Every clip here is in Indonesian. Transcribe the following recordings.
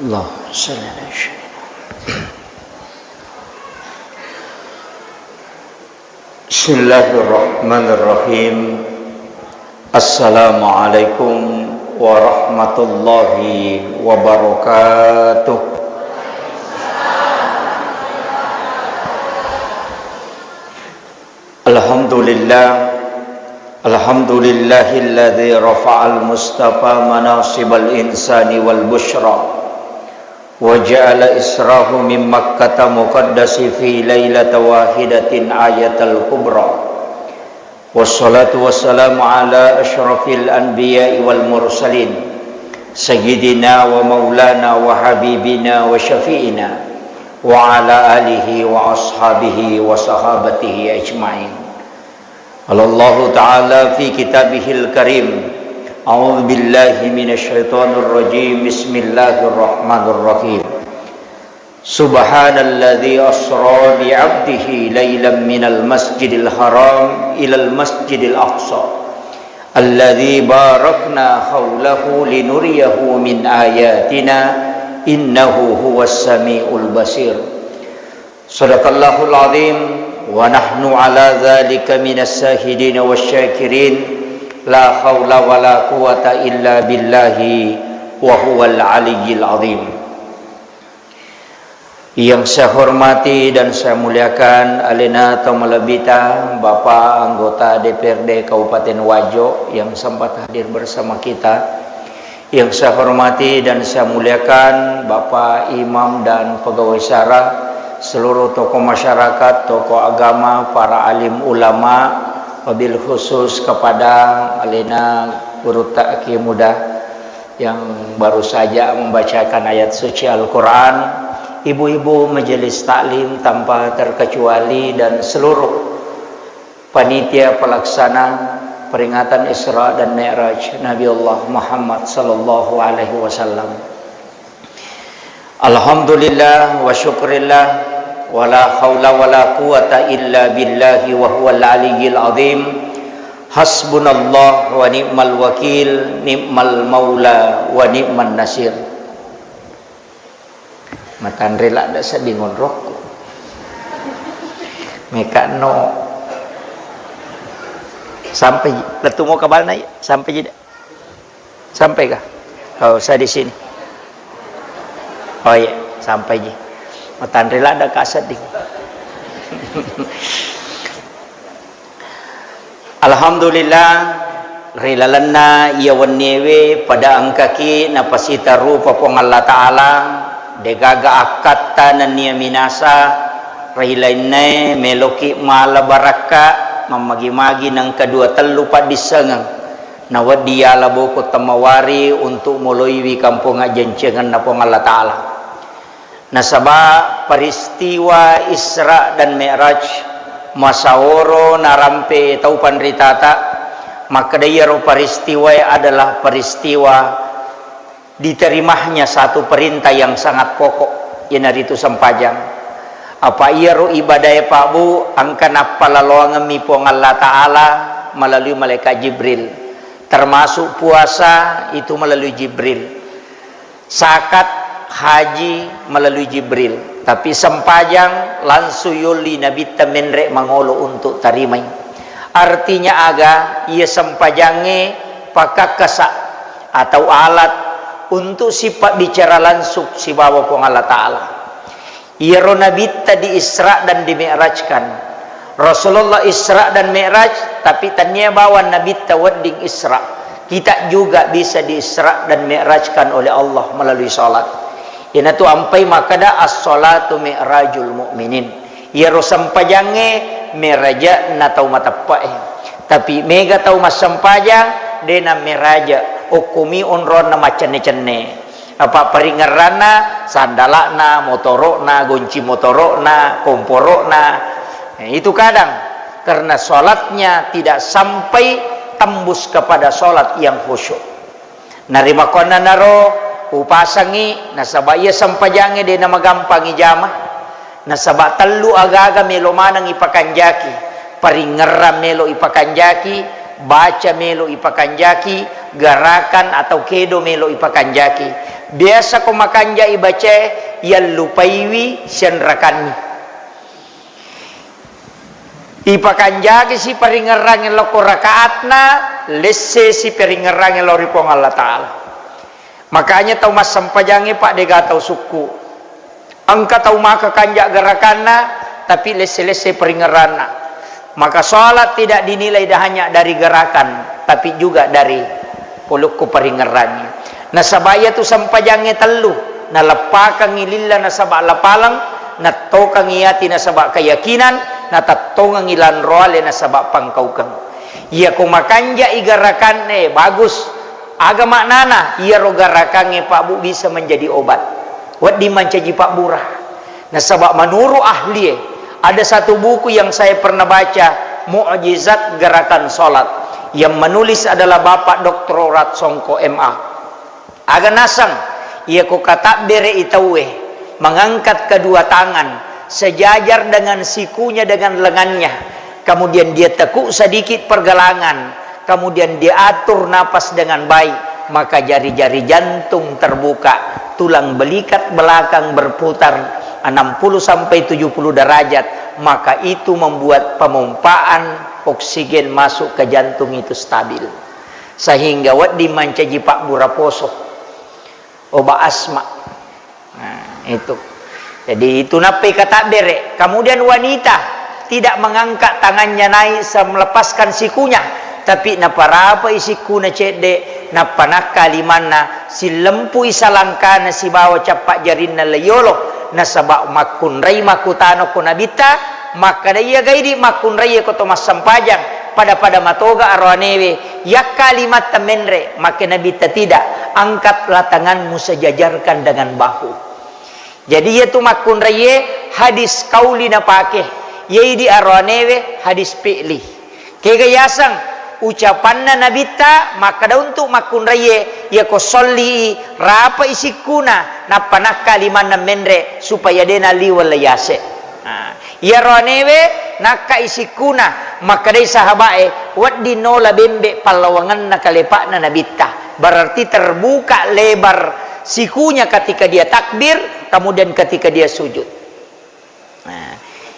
Allah sallallahu alaihi wasallam. Bismillahirrahmanirrahim. Assalamualaikum warahmatullahi wabarakatuh. Alhamdulillahilladzi rafa'al mustafa manasibal insani wal bushra wa ja'ala israhu min makkata muqaddasi fi lailata wahidatin ayatal kubra. Wassalatu wassalamu ala asyrafil anbiya'i wal mursalin sayyidina wa maulana wa habibina wa syafi'ina wa ala alihi wa ashabihi wa sahabatihi ajma'in. Allah Ta'ala fi kitabihil karim. A'udzu billahi minasyaitonir rajim. Bismillahirrahmanirrahim. Subhanalladzi asra bi 'abdihi lailan minal masjidil haram ilal masjidil aqsa alladzi barakna haulahu linuriyahu min ayatina innahu huwas samiul basir. Shadaqallahul azim. Wa nahnu ala dzalika minas syahidin wasyakirin. La haula wala quwata illa billahi wa huwal aliyyil azim. Yang saya hormati dan saya muliakan Alena Tamalabita, Bapak anggota DPRD Kabupaten Wajo yang sempat hadir bersama kita. Yang saya hormati dan saya muliakan Bapak Imam dan pegawai syara, seluruh tokoh masyarakat, tokoh agama, para alim ulama, wabil khusus kepada Alena guru ta'ki muda yang baru saja membacakan ayat suci Al-Quran, ibu-ibu majelis taklim tanpa terkecuali, dan seluruh panitia pelaksana peringatan Isra dan Mi'raj Nabi Allah Muhammad sallallahu alaihi wasallam. Alhamdulillah wa syukrillah wa la haula wa la quwata illa billahi wa huwal aliyyil azim. Hasbunallah wa ni'mal wakil, ni'mal maula wa ni'man nasir. Matan rela da sa bingon rokok. Mekano sampai letungo ka balna sampai jeda. Sampai kah? Oh, saya di sini. Oh iya, sampai je. Matan rela ada kasat ding. Alhamdulillah rilalana iya wanewe pada angkaki napasita rupa pong Allah Ta'ala degaga akatta nania minasa rilainai meloki mala baraka mamagi-magi nang kedua telu padisengang nawadiya laboko tamawari untuk moloiwi kampung ajencengan na pong Allah Ta'ala. Nasaba peristiwa Isra dan Mi'raj masaworo narampe taupan ritata, maka dayaro peristiwa adalah peristiwa diterimanya satu perintah yang sangat pokok yang dari itu sempajang. Apa iaro ibadah Pak Bu angkan apa laluangan mipong Allah Ta'ala melalui malaikat Jibril, termasuk puasa itu melalui Jibril, zakat haji melalui Jibril, tapi sempajang langsung yuli Nabi temenrek mangolo untuk tarimai. Artinya aga ia sempajange pakai kesak atau alat untuk sifat bicara langsung si bawa pong Allah Ta'ala. Ia Nabi tadi Isra dan di Mi'rajkan. Rasulullah Isra dan Mi'raj, tapi tanya bawa Nabi tawadding Isra. Kita juga bisa di Isra dan Mi'rajkan oleh Allah melalui salat. Ina tu ampai makada as-salatu mi'rajul mu'minin. Ya rosampajange meraja na tau matapae. Tapi mega tau masampajang dena meraja ukumi onron na macane-cane. Apa peringarana sandalana, motorokna, gunci motorokna, komporokna. Itu kadang karena salatnya tidak sampai tembus kepada salat yang khusyuk. Narima kona naro upasangi nasabaya sampajange de na magampangi jama nasaba tallu aga-aga melo manang ipakanjaki paringera melo ipakanjaki baca melo ipakanjaki, gerakan atau kedo melo ipakanjaki. Biasa ko makanja ibaca yang lupaiwi sian rakanni. Ipakanjaki si paringerang yang loko rakaatna, lesse si paringerang yang loripong Allah Ta'ala. Makanya tau mas sampajangi pak dega tau suku. Angka tau maka kanjak gerakanna, tapi lesse-lesse paringerana. Maka sholat tidak dinilai dah hanya dari gerakan, tapi juga dari pulukku paringerannya. Na sabaya tu sampajangi telu, na lepakang ililla na sabak lapalang, na tokang iyati na sabak keyakinan, na tatongang ilan roale na sabak pangkaukang. Ia kumakanja igarakan bagus. Agama nana ia rogarakannya Pak Bu bisa menjadi obat. Wat dimancaji Pak Burah. Na sabak manuru ahli. Ada satu buku yang saya pernah baca, Mu'jizat Gerakan Salat, yang menulis adalah Bapak Dr. Rat Songko MA. Aga nasang ia ko kata bere itawe, mengangkat kedua tangan sejajar dengan sikunya dengan lengannya, kemudian dia tekuk sedikit pergelangan, kemudian dia atur napas dengan baik, maka jari-jari jantung terbuka, tulang belikat belakang berputar 60 sampai 70 derajat, maka itu membuat pemompaan oksigen masuk ke jantung itu stabil, sehingga wat dimancaji Pak Buraposo obat asma. Nah, itu. Jadi itu nape kata bere. Kemudian wanita tidak mengangkat tangannya naik melepaskan sikunya, tapi naparapa isikuna cede napanaka limana si lempu isalangkana si bawa capak jarinna layolo nasabak makun rai makutano kunabita, maka dia gaidi makun rai ko tomas sampajang pada matoga arwanewe ya kalimat temenre, maka nabita tidak, angkatlah tanganmu sejajarkan dengan bahu. Jadi itu makun rai hadis kauli na pake yai di arwanewe hadis fi'li kegayasang ucapanna nabita, maka da untuk makun raye ya ko solli rapa isikuna napana kaliman menre supaya dena liwal yase. Ya ronewe naka isikuna, maka dai sahabae wat dinola bembe palawangan na kalepa na nabita, berarti terbuka lebar sikunya ketika dia takbir, kemudian ketika dia sujud.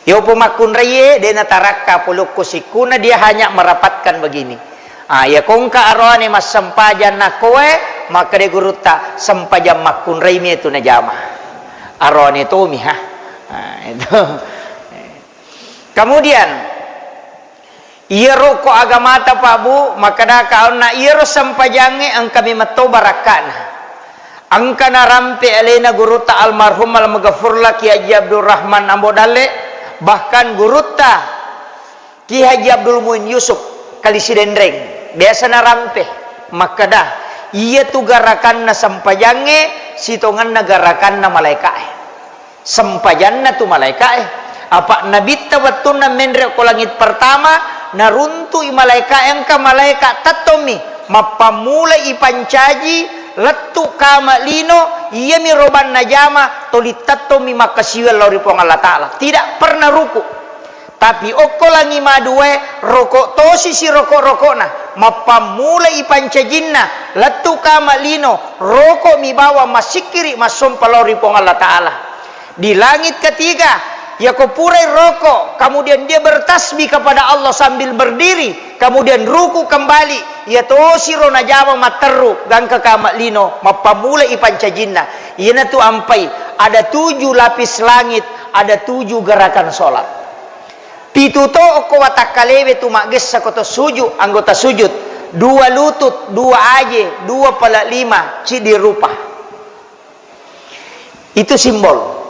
Yo pemakun raye dena taraka pulukku sikuna, dia hanya merapatkan begini. Ya kongka arwane mas sampajan na kowe, maka de guruta sampajan makun raye itu na jama. Arwane to mi ha. Itu. Kemudian iya roko agamata Pak Bu, maka da kaon na iya ro sampajange ang kami mato barakana. Angka na rampe elena guruta almarhum al maghfurlah Ki Haji Abdul Rahman Ambodale, bahkan guruta Ki Haji Abdul Muin Yusuf Kalisi Dendreng biasa na rampe, maka dah iya tu garakan na sampajange sitongan na garakan na malaikae sampajan na tu malaikae apa nabita watun na menre ko langit pertama naruntu i malaikae angka malaikat tatomi mapamula ipancaji letu kama lino iya mi roban najama tolitato mi makasiwel lori pong Allah Ta'ala, tidak pernah ruku, tapi oko langi madue rokok tosi si rokok na mapamula ipancajinna letu kama lino rokok mi bawa masikiri masompa lori pong Allah Ta'ala. Di langit ketiga ya ko purai rokok, kemudian dia bertasbih kepada Allah sambil berdiri, kemudian ruku kembali, ya tosi rona jama materu gangka kama lino mapamula ipancajinna. Ina tu ampai ada 7 lapis langit, ada 7 gerakan solat. Pituto oko watakalewe tu magges sakoto sujud, anggota sujud, 2 lutut, 2 aje, 2 pala 5 cidi rupa. Itu simbol.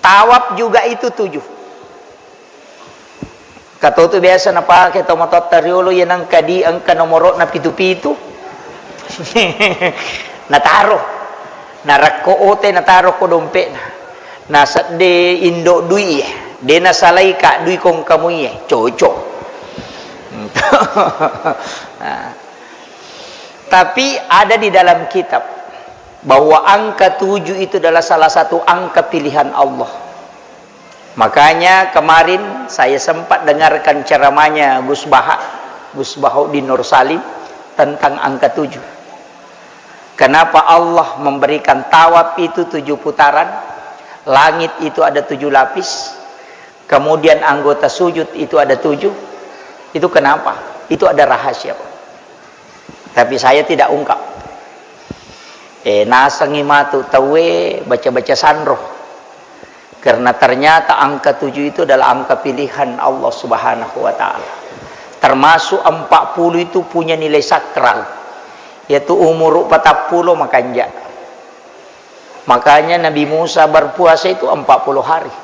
Tawaf juga itu 7. Kata itu biasa na pakai tomatot tariolo yan ang kadi ang kanomoro na pitu-pitu. Nataro. Narako ote nataro ko dompe na. Nasa de indo dui. De nasalay ka dui kong kamuy. Coco. Tapi ada di dalam kitab bahwa angka 7 itu adalah salah satu angka pilihan Allah. Makanya kemarin saya sempat dengarkan ceramahnya Gus Baha Gus Bahaudin Nur Salim tentang angka 7. Kenapa Allah memberikan tawaf itu 7 putaran, langit itu ada 7 lapis, kemudian anggota sujud itu ada 7? Itu kenapa? Itu ada rahasia, Pak. Tapi saya tidak ungkap. Nasangi matu tawe baca-baca sanroh. Karena ternyata angka 7 itu adalah angka pilihan Allah Subhanahu wa taala. Termasuk 40 itu punya nilai sakral, yaitu umur 40 makanya. Makanya Nabi Musa berpuasa itu 40 hari.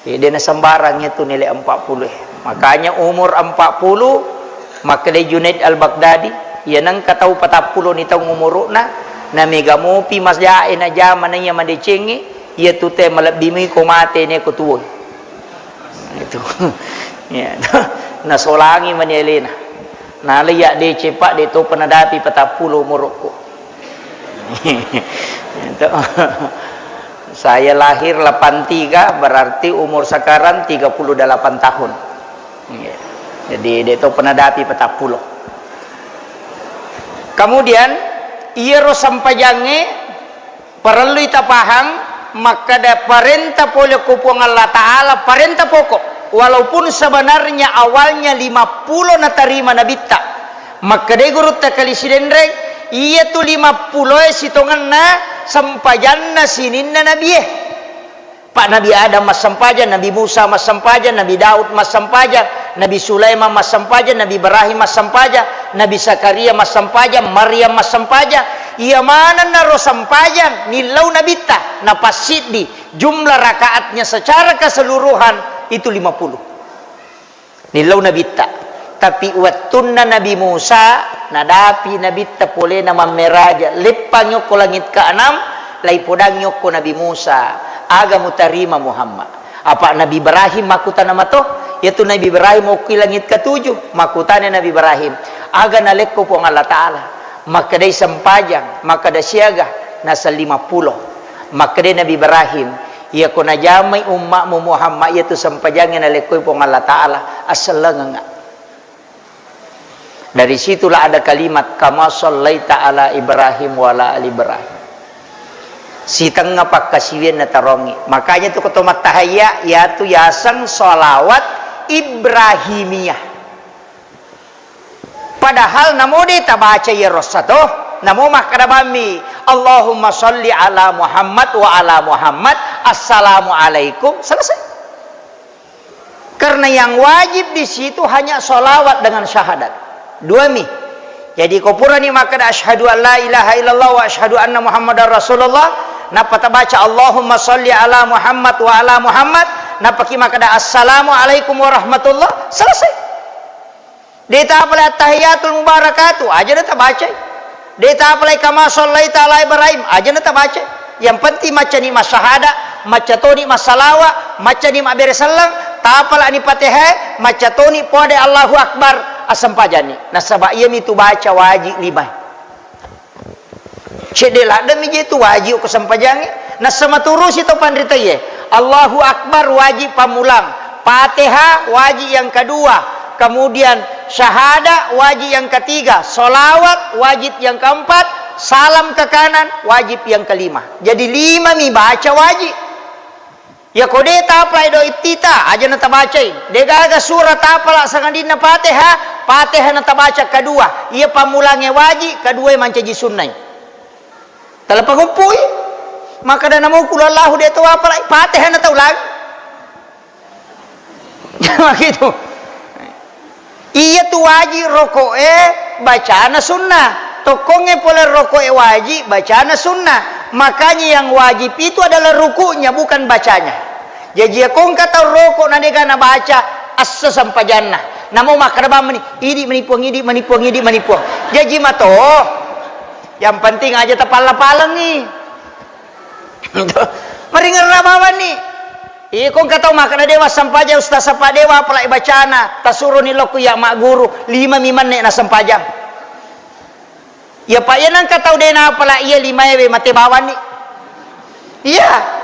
Dia sembarang itu nilai 40. Makanya umur 40, maka Junaid al-Baghdadi ya nang katau 40 ni tau umurna na mega mopi mas jae na jaman na mande cengi ya tu te malabimi ko mate ne ko tuwo itu ya na solangi manelena na liya de cepak de to penadapi 40 umurku. Saya lahir 83, berarti umur sekarang 38 tahun. Jadi dia itu penadapi 40. Kemudian ia sampajange perlu kita paham, maka ada perintah oleh kupung Allah Ta'ala, perintah pokok. Walaupun sebenarnya awalnya 50 na terima nabita, maka dia guru takali sidendreng, ia tu 50 sitongan na sampajan na sinin na nabi. Pak Nabi Adam mas sampajan, Nabi Musa mas sampajan, Nabi Daud mas sampajan, Nabi Sulaiman mas sampajan, Nabi Ibrahim mas sampajan, Nabi Zakaria mas sampajan, Maryam mas sampajan. Ia mana naro sampajan nilau nabita na pasidi jumlah rakaatnya secara keseluruhan itu 50 nilau nabita. Tapi wattunna Nabi Musa nadapi nabita pole nama meraja lepangyo ko langit ke-6 lai podangyo ko Nabi Musa aga mutarima Muhammad. Apa Nabi Ibrahim makutan nama toh, yaitu Nabi Ibrahim mau ke langit ke-7, makutane Nabi Ibrahim aga nalekko po Allah Ta'ala, maka day sampajang, maka da siaga nasa 50, maka day Nabi Ibrahim iya ko najamay umma mo Muhammad yaitu sampajangin nalekko po Allah Ta'ala asalanga. Dari situlah ada kalimat kama sallaita ala Ibrahim wa ala ali Ibrahim. Si tengah pak kasihin na tarongi. Makanya tu ketumat tahaya yaitu yasan salawat Ibrahimiyah. Padahal namo di tabaca ya rosato, namo makadabami Allahumma salli ala Muhammad wa ala Muhammad assalamu alaikum, selesai. Karena yang wajib di situ hanya salawat dengan syahadat. Dua mi. Jadi kau pura ni maka asyhadu an la ilaha illallah wa asyhadu anna Muhammadar Rasulullah. Napa baca Allahumma salli ala Muhammad wa ala Muhammad. Napa ki maka assalamu alaikum warahmatullah. Selesai. Dia apalai tahiyatul mubarakatuh aja dah baca. Dia apalai kama sallaita ala Ibrahim aja dah baca. Yang penting macam ni masyahada, macam tu ni masalawat, macam ni mabere sallam, tak apalah ni Fatihah, macam tu ni pode Allahu Akbar asam pajani. Nasabah ia itu baca wajib 5. Cedelah demi itu wajib ke sampajangi. Nasama turus itu pandrita ye. Allahu Akbar wajib pamulang. Fatihah wajib yang kedua. Kemudian syahada wajib yang ketiga. Solawat wajib yang keempat. Salam ke kanan wajib yang kelima. Jadi 5 mi baca wajib. Ya kode taplay do itita aja nata bacain. Degaga surat apala sangandina Fatihah, Fatihah nata baca kedua. Ia pamulangnya wajib, kedua mancaji sunnah. Talapagumpui. Maka dana mau kula Allah dia tu apala Fatihah nata ulang. Jangan gitu. Ia tu wajib rokoe bacaan sunnah. Tokongnya pula rokok wajib, bacaan sunnah. Makanya yang wajib itu adalah rukunya, bukan bacanya. Jadi kong kata rokok nanti kana baca asa sampai jannah. Namo makrabam ni, idi menipuang. Jadi mato. Yang penting aja tapal-palang ni. Meringan rabawan ni. Kong kata makna dewa sampaja ustaz sapa dewa pelai bacana. Tasuru ni loku ya mak guru 5 miman nek na sampajang. Ya pak ya nang katau dena pala iya 5 ewe mate bawan ni. Iya.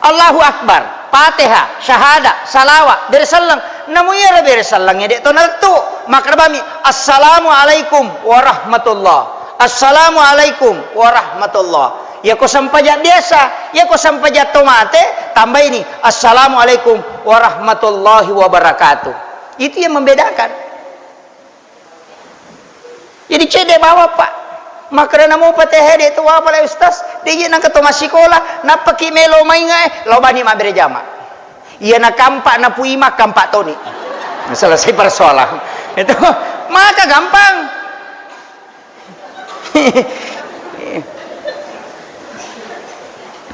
Allahu Akbar, Fatihah, syahada, salawat, dari sallam. namu ya rabi salangnya dek to naltu maka bami assalamualaikum warahmatullah, assalamualaikum warahmatullah. Ya ko sampaja biasa, ya ko sampaja tomate tambah ini assalamualaikum warahmatullahi wabarakatuh. Itu yang membedakan. Jadi cede bawa pak maka namu pateh itu apa lah ustaz dia nak ketemu sekolah nak pakai melo main lo bani mak berjama ia nak kampak nak puima kampak toni selesai persoalan itu maka gampang.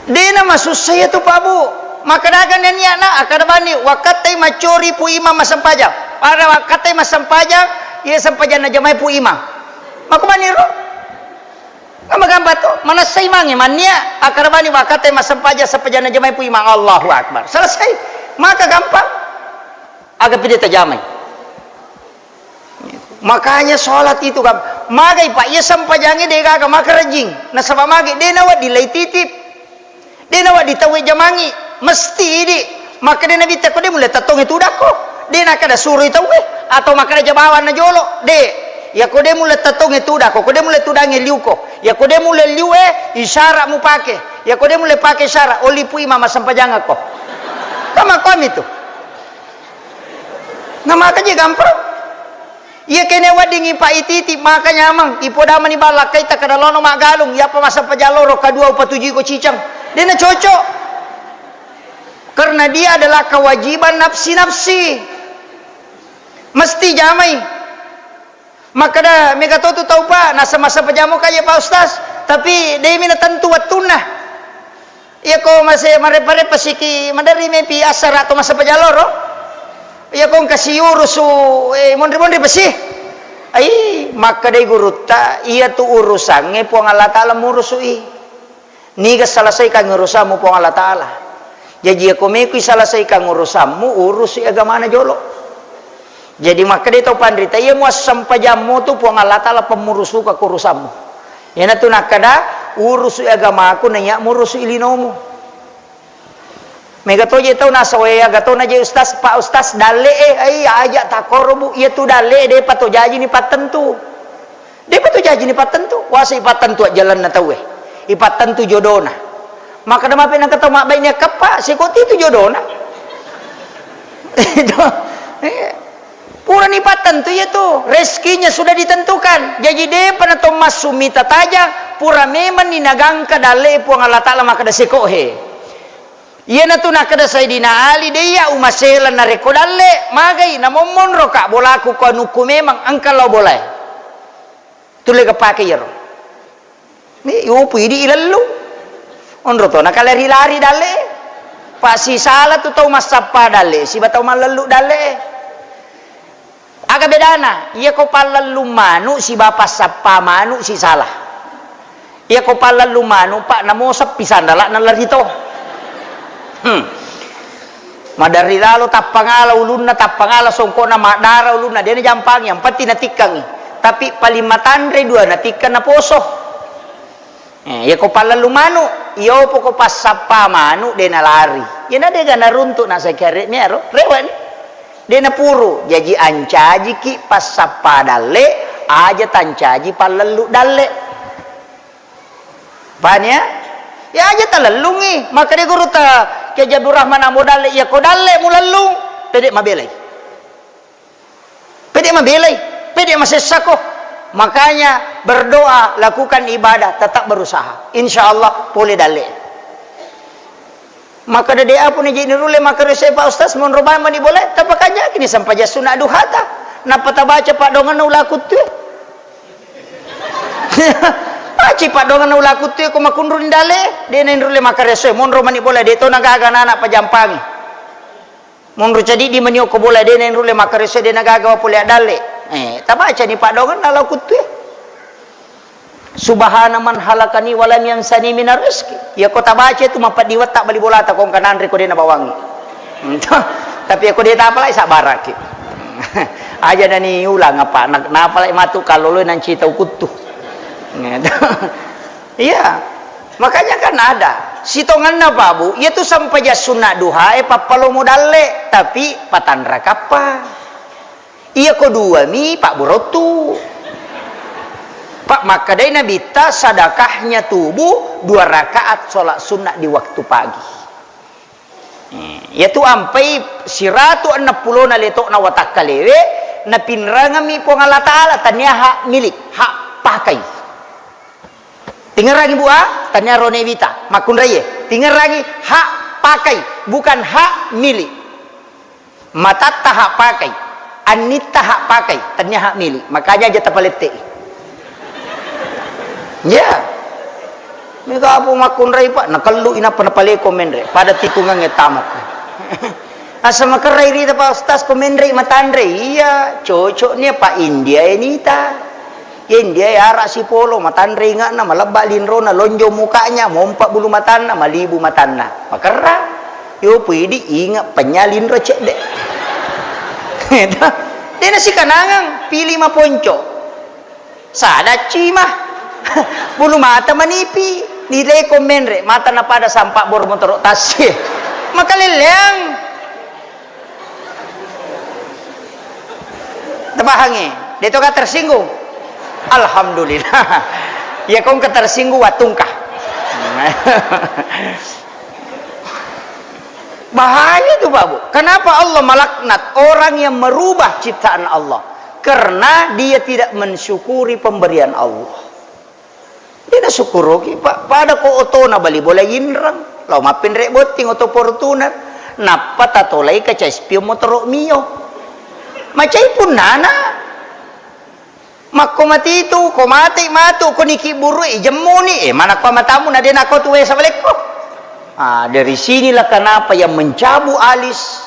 Dia nama susah tu Pak Bu maka dagan dan ni anak akan bani wakatai macuri puima masam pajak para wakatai masam pajak ia sampajak na jamai puima maka bani ro nama gambar tu mana saimangi mania akar bani wakate masam pajak sampajak na jamai puima Allahu Akbar selesai maka gampang agak pilih tajamai. Makanya sholat itu kan magai pak ya sampajangnya dia kagak maka rajing nah sama magai dia nawat dilai titip dia nawat ditawi jamangi mesti di maka dia nabi takut dia mulai tatong itu dah kok dia nak ada suruh itu atau maka dia bawa na jolo deh ya ko dia mulai tatong itu dah kok dia mulai tudangi liu kok ya ko dia mulai liu isyarat mu pakai ya ko dia mulai pakai isyarat oli pui mama sampajanga kok kama kami itu nah makanya gampang. Ia kena wadingi pak ititi makanya amang ipodaman ni balak kaita kada lono mak galung ya pa masa pajaloro kadua upa tujuh ko cicang dia na cocok karena dia adalah kewajiban nafsi mesti jamai maka dah mega tu tahu pak nasa masa pajamu kaya pak ustaz tapi dia mina tentu watuna ia ko masih marepare pasiki madari mepi asar atau masa pajaloro ya kong kasih urus mondri bersih ai maka dai guru ta iya tu urusannya puang Allah Ta'ala murusui ni ga selesaikan urusanmu puang Allah Ta'ala jadi aku mekui selesaikan urusanmu urusi agama na jolo jadi maka dai tau pandrita iya muas sampajamu tu puang Allah Ta'ala pemurusu ka urusanmu ya na tu nakada urusi agama aku nanya murusi ilinomu mega toje tau nasa waya gato na je ustaz pak ustaz dale ai aja takor bu ia tu dale de pato jaji ni patentu de pato jaji ni patentu wasa patentu jalan na tawe ipatentu jodona maka da mape nang ketemu mak baiknya kepak sekoti tu jodona pura ni patentu ya tu rezekinya sudah ditentukan jadi de pana to masumita taja pura memang ni nagangka dale puang Allah Ta'ala maka da sekohe iya na tu nak kada Sayyidina Ali dia umasela na rekodalle magai na momon roka bolaku ko nuku memang angkalo boleh tule ka pake yero ni upu idi ilallu onro to nakala lari dalle pasi sala tu tau masapa dalle si batau malalu dalle aga bedana iya ko palalu manu si bapa sapa manu si salah iya ko palalu manu pak namo sa pisandala na larito madari lalu tapangala ulunna tapangala songkona madara ulunna dia jampang yang pati natikang tapi palimatandre dua natikan na poso ya ko palalu manu iyo po ko pasapa manu dia na lari ya na dia gana runtuk na sakare mero rewan dia na puro jadi ancaji ki pasapa dalle aja tancaji palalu dalle banyak ya aja talalungi maka dia guru ta ke Jabur Rahman amodale ya ko dalle mulalung pedek mabelai pedek masesako makanya berdoa lakukan ibadah tetap berusaha insyaallah boleh dalle maka dia pun jadi rule maka resep Pak Ustaz mon roba mani boleh tapakanya kini sampai sunah duhata napa ta baca pak dongan ulakut tu Aci pak dongan ulakut tu ko makunrun dale dia nendrule makareso monro mani bola dia to nagaga anak pajampangi monro jadi di manio ko bola dia nendrule makareso dia nagaga pole dale tabaca ni pak dongan ulakut tu subhana man halakani walam yansani minar rizki ya ko tabaca tu mapat diwat tak bali bola ta kong kanan re ko dia na bawangi tapi aku dia tak apa lai sak barak aja dani ulang apa nak apa lai matu kalau lu nan cita kutu iya Makanya kan ada sitongan apa bu? Ia tu sampai jas sunat duha papalo modal le, tapi patandra kapa. Ia kedua mi pak burotu. Pak maka dari Nabi ta sadakahnya tubuh 2 rakaat sholat sunat di waktu pagi. Yaitu ampai 160 na letok na watak kalewe na pinrangami po ng Allah Ta'ala tanya hak milik, hak pakai. Tinggal lagi buah, tanya ronevita, makun raya. Tinggal lagi hak pakai, bukan hak milik. Matatta hak pakai, anita hak pakai, tanya hak milik. Makanya aja tapalete. Ya, mereka apa makun ray pak, nakalu ina panapale komendre, pada tikungan ngetamak. Asa makaray rita pa ustaz komendre matandre, iya, cocoknya pak India ini ta. India ya arak si polo matandre nga na malabalin ro na lonjo mukanya, mompak bulu matana, malibu matana. Makara, yo pwede ingat penyalin ro cek dek. Dia nasi kanangang pilih ma ponco, sada cima. Bulu mata manipi nilai komen mata na pada sampak bor motor tasih makalileng tabahangi dito ka tersinggung alhamdulillah ya kong ka tersinggung watungkah bahaya itu Pak Bu. Kenapa Allah melaknat orang yang merubah ciptaan Allah? Karena dia tidak mensyukuri pemberian Allah. Tidak syukur pak pada ko oto na bali bola yinrang law mapin rek boting oto fortuner napa tatolay ka chespio motorok mio macay pun nana makko matitu ko mati matu ko niki buru jemuni mana ko matamu na din ako tuwe sa balik ko. Dari sinilah kenapa yang mencabu alis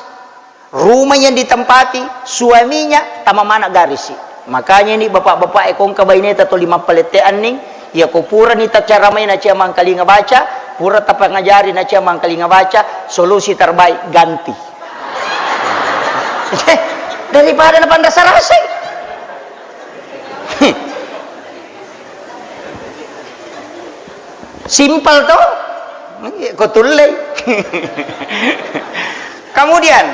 rumah yang ditempati suaminya tama mana garisi. Makanya ini bapak-bapak ekong kabaineta to 5 paletean ning ya ko pura ni tak cara main aja mangkali ngabaca, pura tak ngajarin aja mangkali ngabaca, solusi terbaik ganti. Daripada napan rasa-rasa. Simpel toh. Ko tulay. Kemudian,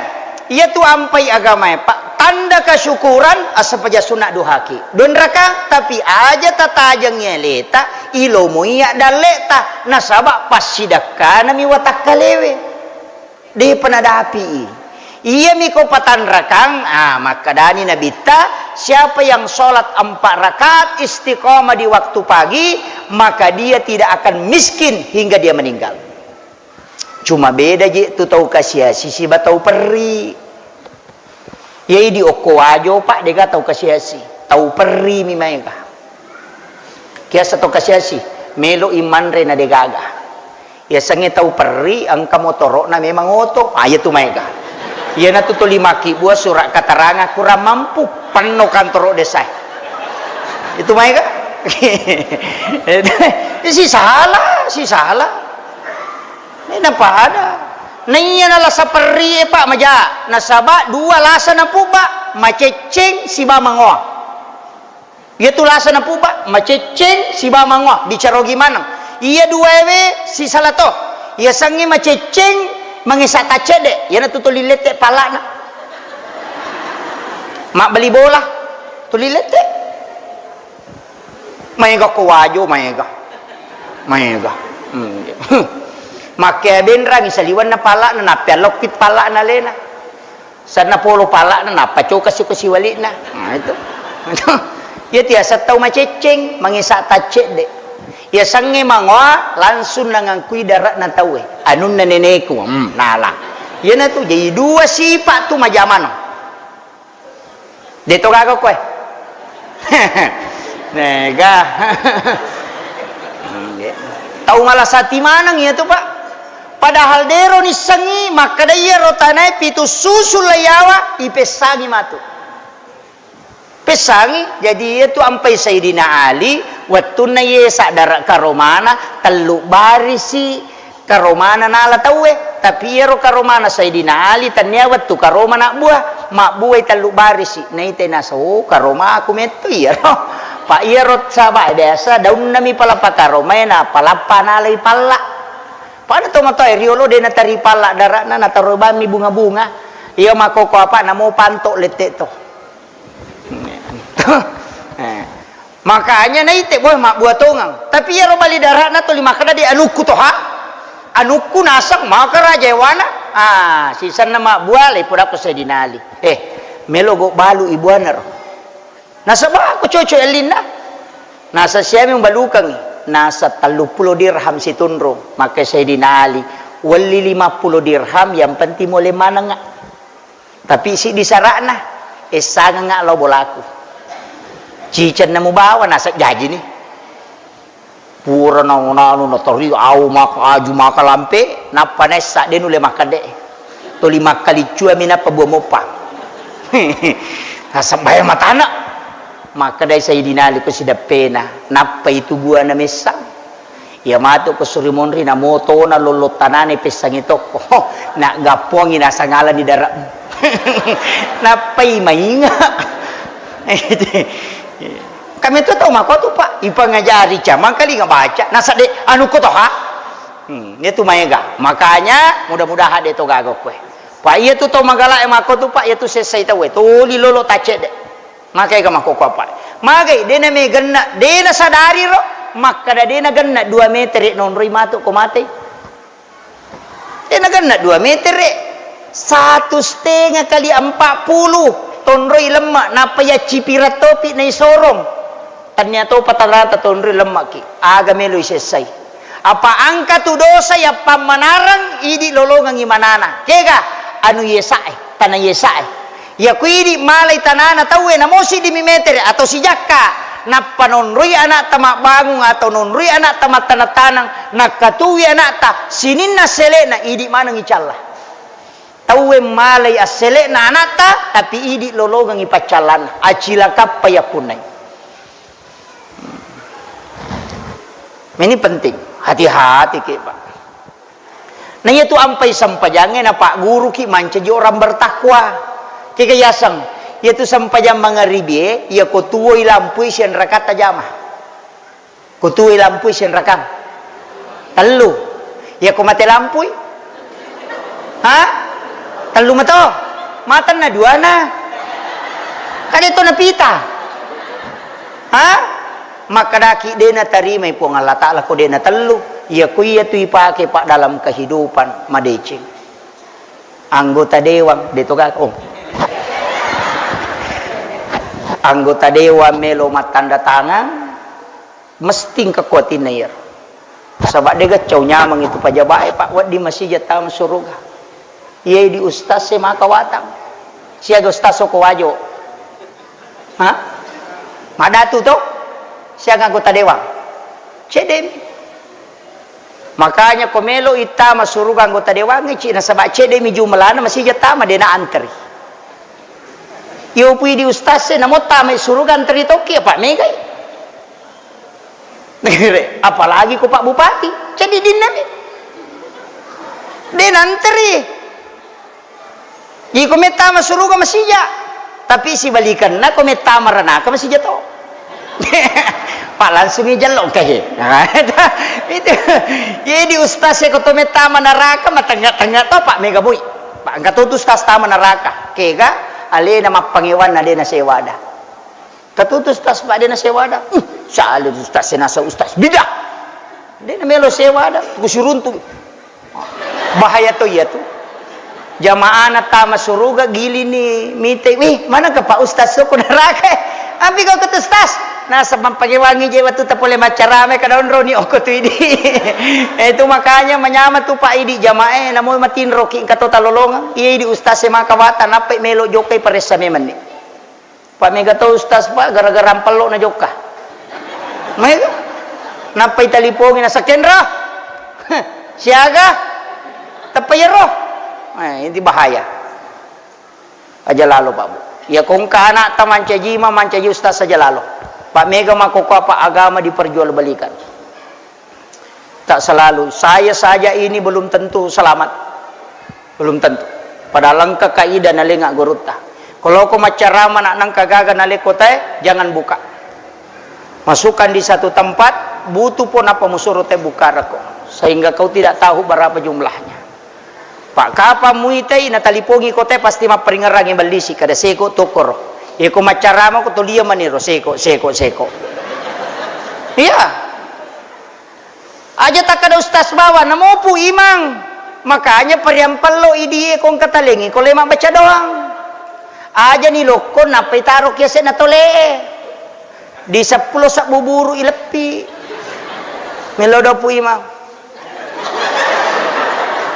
ia tu ampai agama Pak. Tanda kesyukuran asapaja sunat duhaki don raka tapi aja tatajangnya leta ilomo iya daleta nasaba pasidakana mi watak kalewe di penadapi iya mi ko patan rakang maka dani nabita siapa yang sholat 4 rakaat istiqomah di waktu pagi maka dia tidak akan miskin hingga dia meninggal. Cuma beda je tu tahu kasih sisi batau peri. Yai di oko ajo pak dega tahu kasiasi tahu peri mi maika kiasa tahu kasiasi melo iman re na degaga ya sange tahu peri angka motoro na memang oto ayat tu maika ya na tuto 5 buah surat kataranga kurang mampu penuh kantor desa itu maika si salah ini apa ada naiya na lasa peri pak maja nasaba 2 lasa na puba maceceng si ba mangoa ia tu lasa na puba maceceng si ba mangoa bicara gimana ia 2 ewe si salato ia sangi maceceng mangisata cede ia na tutulilete palana mak beli bola tulilete maiga ko wajo maiga Makai benrang isaliwan na pala na napialokit pala na lena. Sana polo pala na napacho kasi wali na. Itu. Ya tiasa tau maceceng mangisa tacet de. Ya sange mangwa langsung nangangkui darat na tawe. Anun na neneku. Nala. Ya na tu jadi 2 sifat tu majamano. Dito gago ko Nega. Tahu ngalasati manang ya tu pak. Padahal dero ni sangi maka daya rotanai pitu susu layawa ipesangi matu. Pesangi jadi itu ampai Sayyidina Ali waktu na yesa darak karomana teluk barisi karomana nala tawe tapi yero karomana Sayyidina Ali tanya waktu karoma nak buah mak buah teluk barisi nai tenaso karoma aku metu ya Pak Irot sabah biasa daun nami pala pakaromay na palapa na alay pala. Paano to matoy riolo de natari pala dara na natarobami bunga-bunga. Iyo makoko apa namo panto lete to. Makanya na ite boy mak buat tongang. Tapi ya ro bali dara na to lima kada di anuku to ha. Anuku nasang maka rajewana. Sisan na mak buale pura ko sa dinali. Melogo balu ibuana ro. Nasa ba ako chocho elina? Nasa siya yung balukang nasa 30 dirham si tunro. Maka sa dinali wali 50 dirham yang penting mo lima na nga. Tapi si disara na sanga nga law bolaku. Cicen na mo bawa nasa jaji ni. Pura na unano na tori au maka aju maka lampe na panesa denu le makade. To 5 kali cua mina pabuo mo pa. Nasa bayang matana. Maka dari saya dinali ko sida pena napa itu gua na mesang ya mato ko surimonri na moto na lolotanane pesang ito ko na gapong ina sangala ni dara napay mainga kami to tahu makoto pak ipangajari camang kali nga baca nasa de anu ko to ha itu mayaga makanya mudah-mudahan de to gago ko pa iya to magala e makoto pak iya to sesay tawe to lilolo tace de makai ka makukuapa magai dena me ganna dena sadari ro makka da dena ganna 2 meter non roi matu ko mate dena ganna 2 meter 1,5 kali 40 ton roi lemak napa ya cipirat topi na isorong ternyata patarata ton roi lemak ki aga melo isesai apa angka tu dosa ya pamanarang idi lolongang imanana kega anu yesae tanah yesae ya kuidi malay tanana tawe na mosi di meter atau si jakka na panonroy anak tamak bangung atau nonroy anak tamak tanatanang nakatuwi anak ta sinin na sele na idi manang icalla tawe malay asele na anak ta tapi idi lologang ipacalan acila kappa yakunay. Ini penting hati-hati ke Pak. Nah itu ampai sampajangnya na Pak Guru ki mancaji orang bertakwa kekayasang yaitu sampai jam mangaribi ya kotuoi lampu sian rakata jama kotuoi lampu sian rakam telu ya ko mate lampu ha telu mato matan na dua na kada to napita ha maka daki dena tarimay po ng Allah Ta'ala ko dena telu ya ko iya tu ipake pak dalam kehidupan madecing anggota dewang dito ka anggota dewa melo matanda tangan mesti kekuatin nair sabak dega cau nyamang itu pajabai pak wat di masjid tam suruga iya di ustaz se maka watang siaga ustaz ko wajo ha madatu to siaga anggota dewa cedem makanya komelo ita masuruga anggota dewa ngi na sabak cedem jumlana masjid tam dena antri yo pui di ustaz se namo tame surugan teritoki Pak Megai. Apalagi ku Pak Bupati. Jadi dinami. Denanteri. Di kometa masuruga masija. Tapi si balikan na kometa marana ka masija to. Pak langsung ijalong kahe. Itu. Di ustaz se ko tometa manaraka matengah-tengah to Pak Mega boy. Pak katutus tas ta manaraka. Kega ali na mapangiwan na din na sewada katutus tas pa din na sewada sali ustaz senasa ustaz bidah din na melo sewada kusuruntu bahaya to ya tu jamaah na tama suruga gili ni mite mana ka pa ustaz ko naraka ambi ko katus tas nasa pampagiwangi je watu tapole macarame kadaon ro ni oko tu idi itu makanya menyama tu Pak idi jamae namo matinro ki kato talolongan iya di ustaz se makawata nape melo jokay paresa meman ni Pak Mega to ustaz Pak gara-gara rampalo na joka mega napay talipongin na sa kendra siaga tapayero hindi bahaya aja lalo Pak Bu ya kung kana ta mancaji ustaz saja lalo Pak Mega makukuha pa agama diperjualbelikan. Tak selalu. Saya saja ini belum tentu selamat. Belum tentu. Padahal kekaidan nali ngak guruta. Kalau ko macarama nak nang kagaga nali kota jangan buka. Masukkan di satu tempat, butuh pun apa musuruh teh bukara kok. Sehingga kau tidak tahu berapa jumlahnya. Pak kapa muitai na talipongi ko teh pasti maperingerangi balisi kada seko tokor. Iko macarama ko tulia maniro seko. Iya. Aja tak kada ustaz bawa namopu imang. Makanya pariampalo idi kong katalengi ko lema baca doang. Aja ni lokon apa itaro kiase na tole. Di 10 sak buburu ilepi. Melodo pu imang.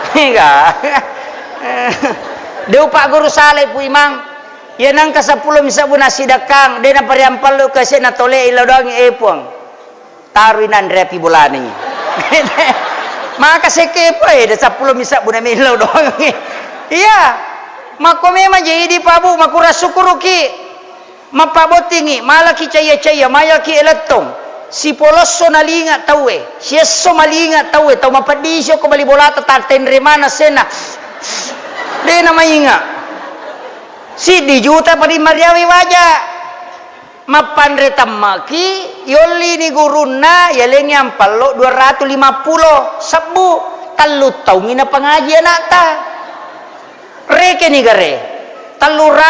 Enggak. Deu Pak Guru Saleh pu imang. Ya nang ka 10 misa buna sidakang, de na pariampalo kiase na tole ilodong epong. Taruinan repi bulani. Maka sekepo de 10 misa buna milo doang. Iya. Makome jadi pabu makura syukuruki. Mapabotingi malaki caya mayaki eletong. Si poloso nalinga tawe. Si eso malinga tawe. Tau mapadisyo ko bali bolata taten remana sena. De na mainga. Si di juta pa di Mariawi wajah. Mapanre tamaki yoli ni guruna yaleng yang palo 250 sabu talu taungi na pengajian nata reke ni gare 360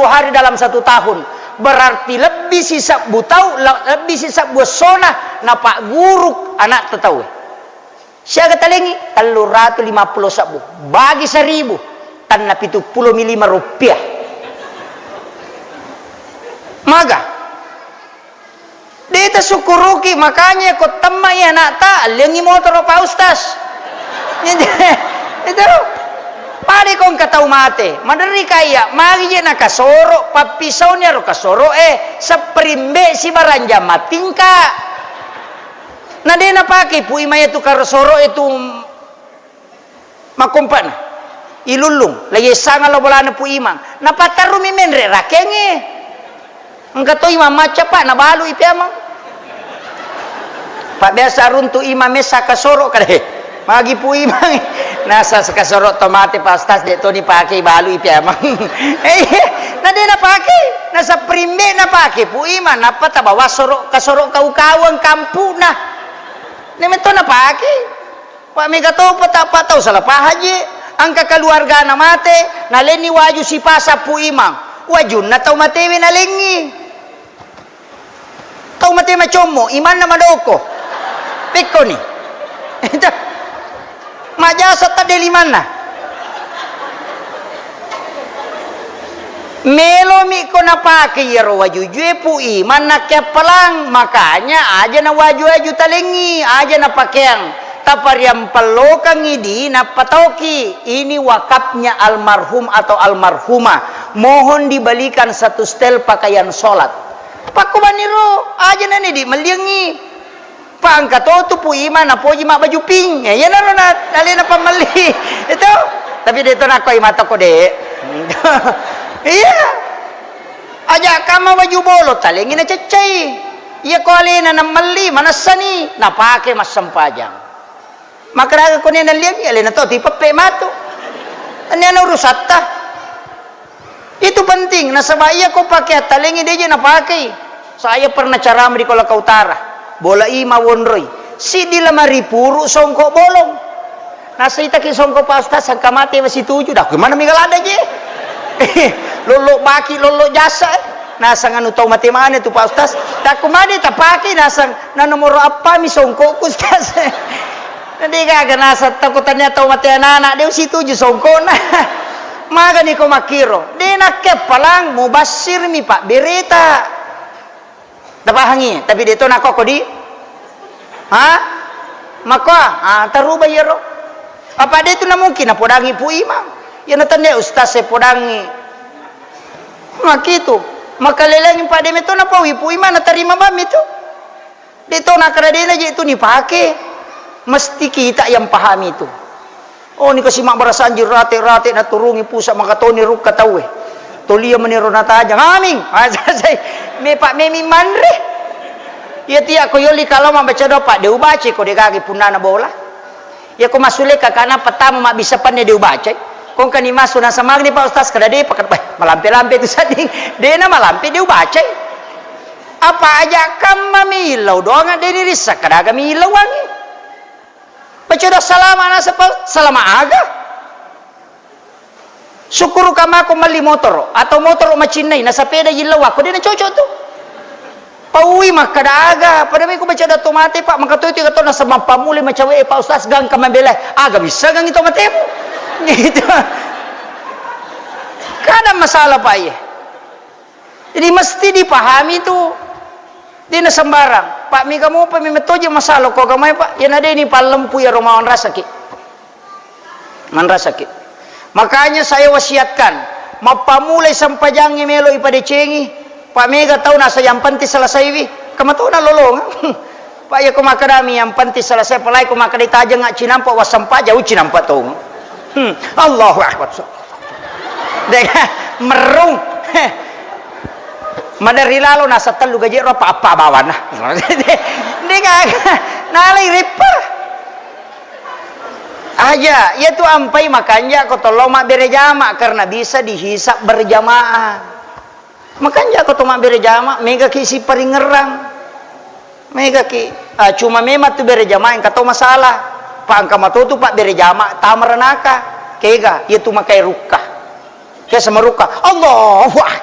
hari dalam 1 tahun berarti lebih sisa butau lebih sisa buasona na pak guru anak tetawe siaga talengi 350 sabu bagi 1000 tan na 75 rupiah maga deta syukuruki makanya kau temai anak tak lengi motor Pak Ustaz itu pade kong katau mate madari kaya magi je nak kasoro papisau ni aro kasoro seprimbe si baranja matingka na de na pake pu imaya tu kasoro itu makumpan ilulung lagi sanga lo bolana pu imang na pataru mi menre rakenge engkau imam macam pak na balu itu emang pak biasa runtu imam mesa kasoro kade magi pu imam nasa kasoro tomate pastas de toni pakai balu itu emang na de na pakai nasa primbe na pakai pu imam napa ta bawa soro kasoro kau-kauang kampuna ni meto na pakai pak mega to patau salah pahaji angka keluarga na mate na leni waju si pasa pu imam wajun na tau matewi na lengi tau mati macomo iman na madoko peko ni majasa tadi limana melomi ko napake yero waju jue pu iman na kepalang makanya aja na waju talengi aja na pakeang tapariam pelokang idi na patoki ini wakafnya almarhum atau almarhumah mohon dibalikan 1 setel pakaian sholat Pak kubaniro aja nani di meliangi Pak angkat tu pu iman apo mak baju pink ya naro na dali na pamali itu tapi dia tu nak koi mata ko de iya aja kama baju bolo talengi na cecai iya ko alena na mali manasani na pake mas sampajang makara ko ni na liangi alena to ti pape mato ani ana urusata itu penting na sabaya ko pakai talengi dia na pakai saya pernah ceramah di Kolaka Utara bola ima wonroy si di 5.000 songkok bolong nasa itaki songkok Pak Ustaz sangka mati masih 7 dah gimana minggal ada je lolo baki lolo jasa nasa nganu tau mati mana tu Pak Ustaz tak kumade tak pakai nasa na nomor apa mi songkok Ustaz nanti kagak nasa takutannya tau mati anak-anak dia si 7 songkok nah maga ni ko makiro dia nak kepalang mubasir mi Pak berita tapahangi tapi dia tu nak kok di maka taruba yero apa dia tu na mungkin na podangi pu imam ya na tanda ustaz se podangi makitu maka leleng pa dia tu na pawi pu imam na tarima bam itu dia tu na kradena je itu ni pake mesti kita yang paham itu oh ni kasi mak berasa anjir rate na turungi pusa makatoni ruk katawe tolia meniro na tajang aming me pak memi manre ya tia ko yoli kalau ma baca do pak deu baca ko de gagi punana bola ya ko masule ka kana pertama mak bisa pan deu baca ko kan ni masuna samagni Pak Ustaz kada de pakat malampe-lampe tu sading de na malampe deu baca apa aja kam milau doang ada diri sakadaga milau wangi pacoda salama na salama aga syukur kama ko mali motor atau motor macinay na sapeda yilaw ako di na cocok tu pauwi makadaga pada may ko pacoda tomate pak makatuti ka to na sa mampamuli macawe pa ustaz gang ka mabelay aga bisa gang ito mate mo gitu kada masalah pak ya. Jadi mesti dipahami itu. Di na sembarang. Pak mi kamu pa mi metoje masalah ko gamay pak. Yan ada ini palempu ya Romawan rasaki. Man rasaki. Makanya saya wasiatkan mapamulay sampajang melo ipade cengi. Pak mega tahu nasa yang panti selesai wi. Kamato na lolong. Pak ya kumakadami yang panti selesai palai kumakaditaja nga cinampa wasampaja u cinampa to. Allahu akbar. Dengan merung. Madari lalo nasa telu gaji apa bawan nah. Ini nalai ripa. Aja, yaitu ampai makanya kau tolong mak berjamaah karena bisa dihisap berjamaah. Makanya kau tolong mak berjamaah, mega kisi paling ngerang. Mega ki, cuma memang tu berjamaah yang kau masalah. Pak angka matu tu pak berjamaah tamaranaka, kega, yaitu makai rukah. Kayak sama rukah. Allah, wah.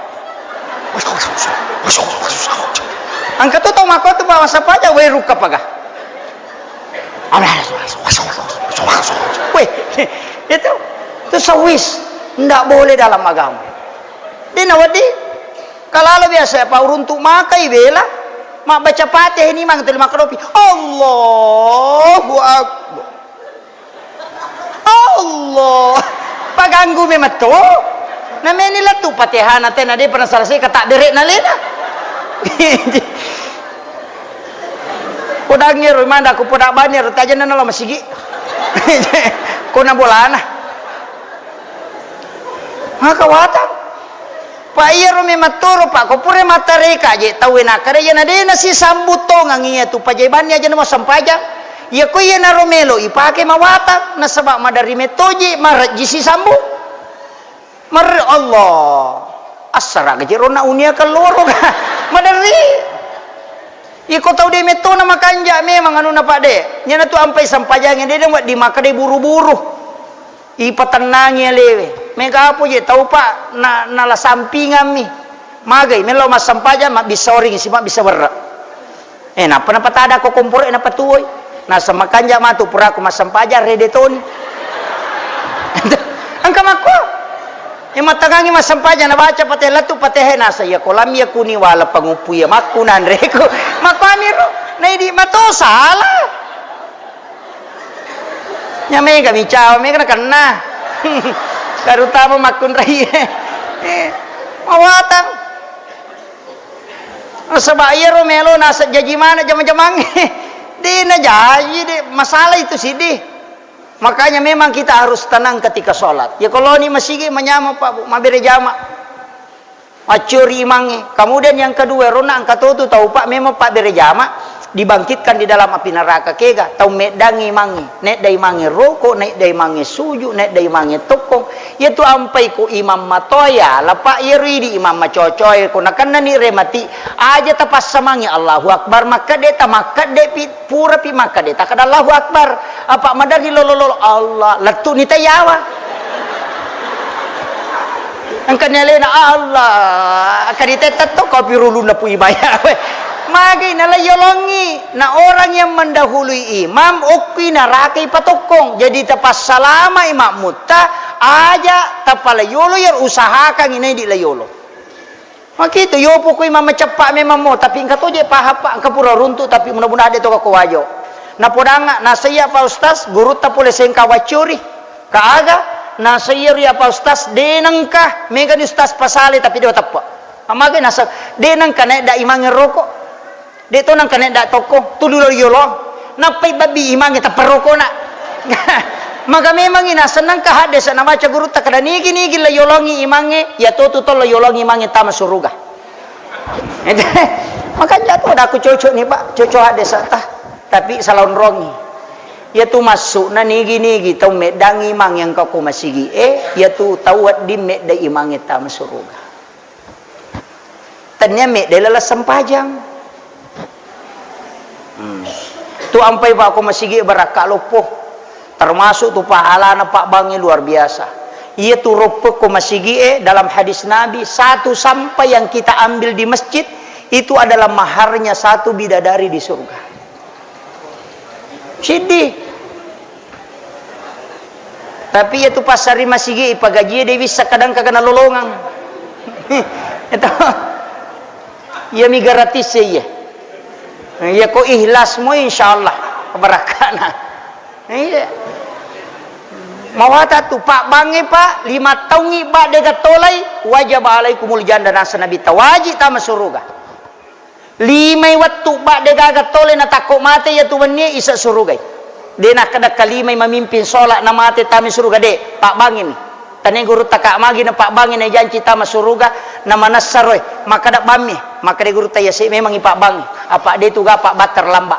Angkat tu mako tu bawa siapa aja we ruka paga. Weh, itu sawis, ndak boleh dalam agama. Di nawadi, kalau biasa apa uruntuk makai bela, mak baca patih ini mang tu lima keropi. Allahu Akbar. Allah, paganggu memang tu. Namanya lah tu patihan nanti nade pernah selesai kata derek nalena. Kodangnya rumah dah aku podak banyak retaja nana lo masih gi. Kona bolana. Maka watang. Pak iya rumi maturo pak ko pure matareka je tahu nak kada ya nade nasi sambutong anginya tu pajebannya aja nama sampajang. Ya ko iya na romelo ipake mawatang na sabak madari metoji marat jisi sambu. Mar Allah asara gajerona unia kaloro madari iko tahu de metona makanja memang anu na pade nya tu ampai sampajang de buat dimakade buru-buru ipatenangi lewe mega apo je tahu pak na la sampingan mi magai melo mas sampajang mak bisoring si mak bisa berra napa tada ko kompor napa tuoy na samakanja matu pura ko mas sampajang redetoni angka mako yang matagangi masampaja na baca pateh latu pateh nasa ya kolam ya kuni wala pangupu ya makunan reko makamiro na di mato salah nyame ga bicawa me kana kana karutama makun rai mawatan sabayero melo nasa jaji mana jam-jamang di na jaji di masalah itu sidi. Makanya memang kita harus tenang ketika sholat. Ya kalau ini masih menyama pak, mabere jama, macuri imangi. Kemudian yang kedua, rona angkat tu tahu pak, memang pak bere jama dibangkitkan di dalam api neraka kega. Tahu medangi mangi, nek dai mangi rokok, nek dai mangi suju, nek dai mangi tokong. Yaitu ampai ku imam matoya, lapak iri di imam macocoy. Kunakan nani remati aja tapas samangi Allahu Akbar maka deta maka depi pura pi maka deta kada Allahu Akbar. Apa madari lololol Allah letu ni tayawa. Angkanya lena Allah akadite tetto kopi rulu na pu ibaya. Magi nalayolongi na orang yang mendahului imam ukui narakai patokong jadi tapas salama imam mutta aja tapala yolo yang usahakan ini di layolo makito yopo ko imam cepak memang mo tapi engkau je paha pak engkau pura runtuh tapi mudah-mudahan ada to ko wajo na podanga na saya pa ustaz guru ta pole sengka wacuri kaaga na saya ria pa ustaz denangka mega ni ustaz pasale tapi dia tappa amage nasa denangka nek da imang rokok deto nang kena dak toko tululo yolo napai babi imangi ta peroko na maka memang ina senang ka hades na baca guru ta kada nigi la yolongi imangi ya to la yolongi imangi ta masuruga maka jatuh ada aku cocok nih pak cocok hades ta tapi salon rongi ya tu masuk na nigi tau medangi imang yang kau masigi ya tu tawat di medda imangi ta masuruga tanya medda lala sempajang Tu ampai pak aku masigi baraka lopo. Termasuk tu pahala na pak bangi luar biasa. Ia tu rupa ko masigi dalam hadis Nabi, satu sampai yang kita ambil di masjid itu adalah maharnya satu bidadari di surga. Siddi. Tapi itu pasari masigi pagaji dia bisa kadang kagana lolongan. Itu. Ya mi gratis ya. Ya ko ikhlas mo insyaallah keberakahan. Iya. Mawata tu pak bangi pak 5 tahun iba de gatolai wajib alaikumul jannah nasa nabi tawaji ta masuruga. 5 waktu ba de gatolai na takok mate ya tu wenni isa surugai. De nak kada kalimai memimpin solat na mate ta masuruga de pak bangin. Tane guru takak magi na pak bangin na janji ta masuruga na manassaroy maka dak bami maka de guru ta ya memang ipak bangi. Apa de tu ga pak bater lamba.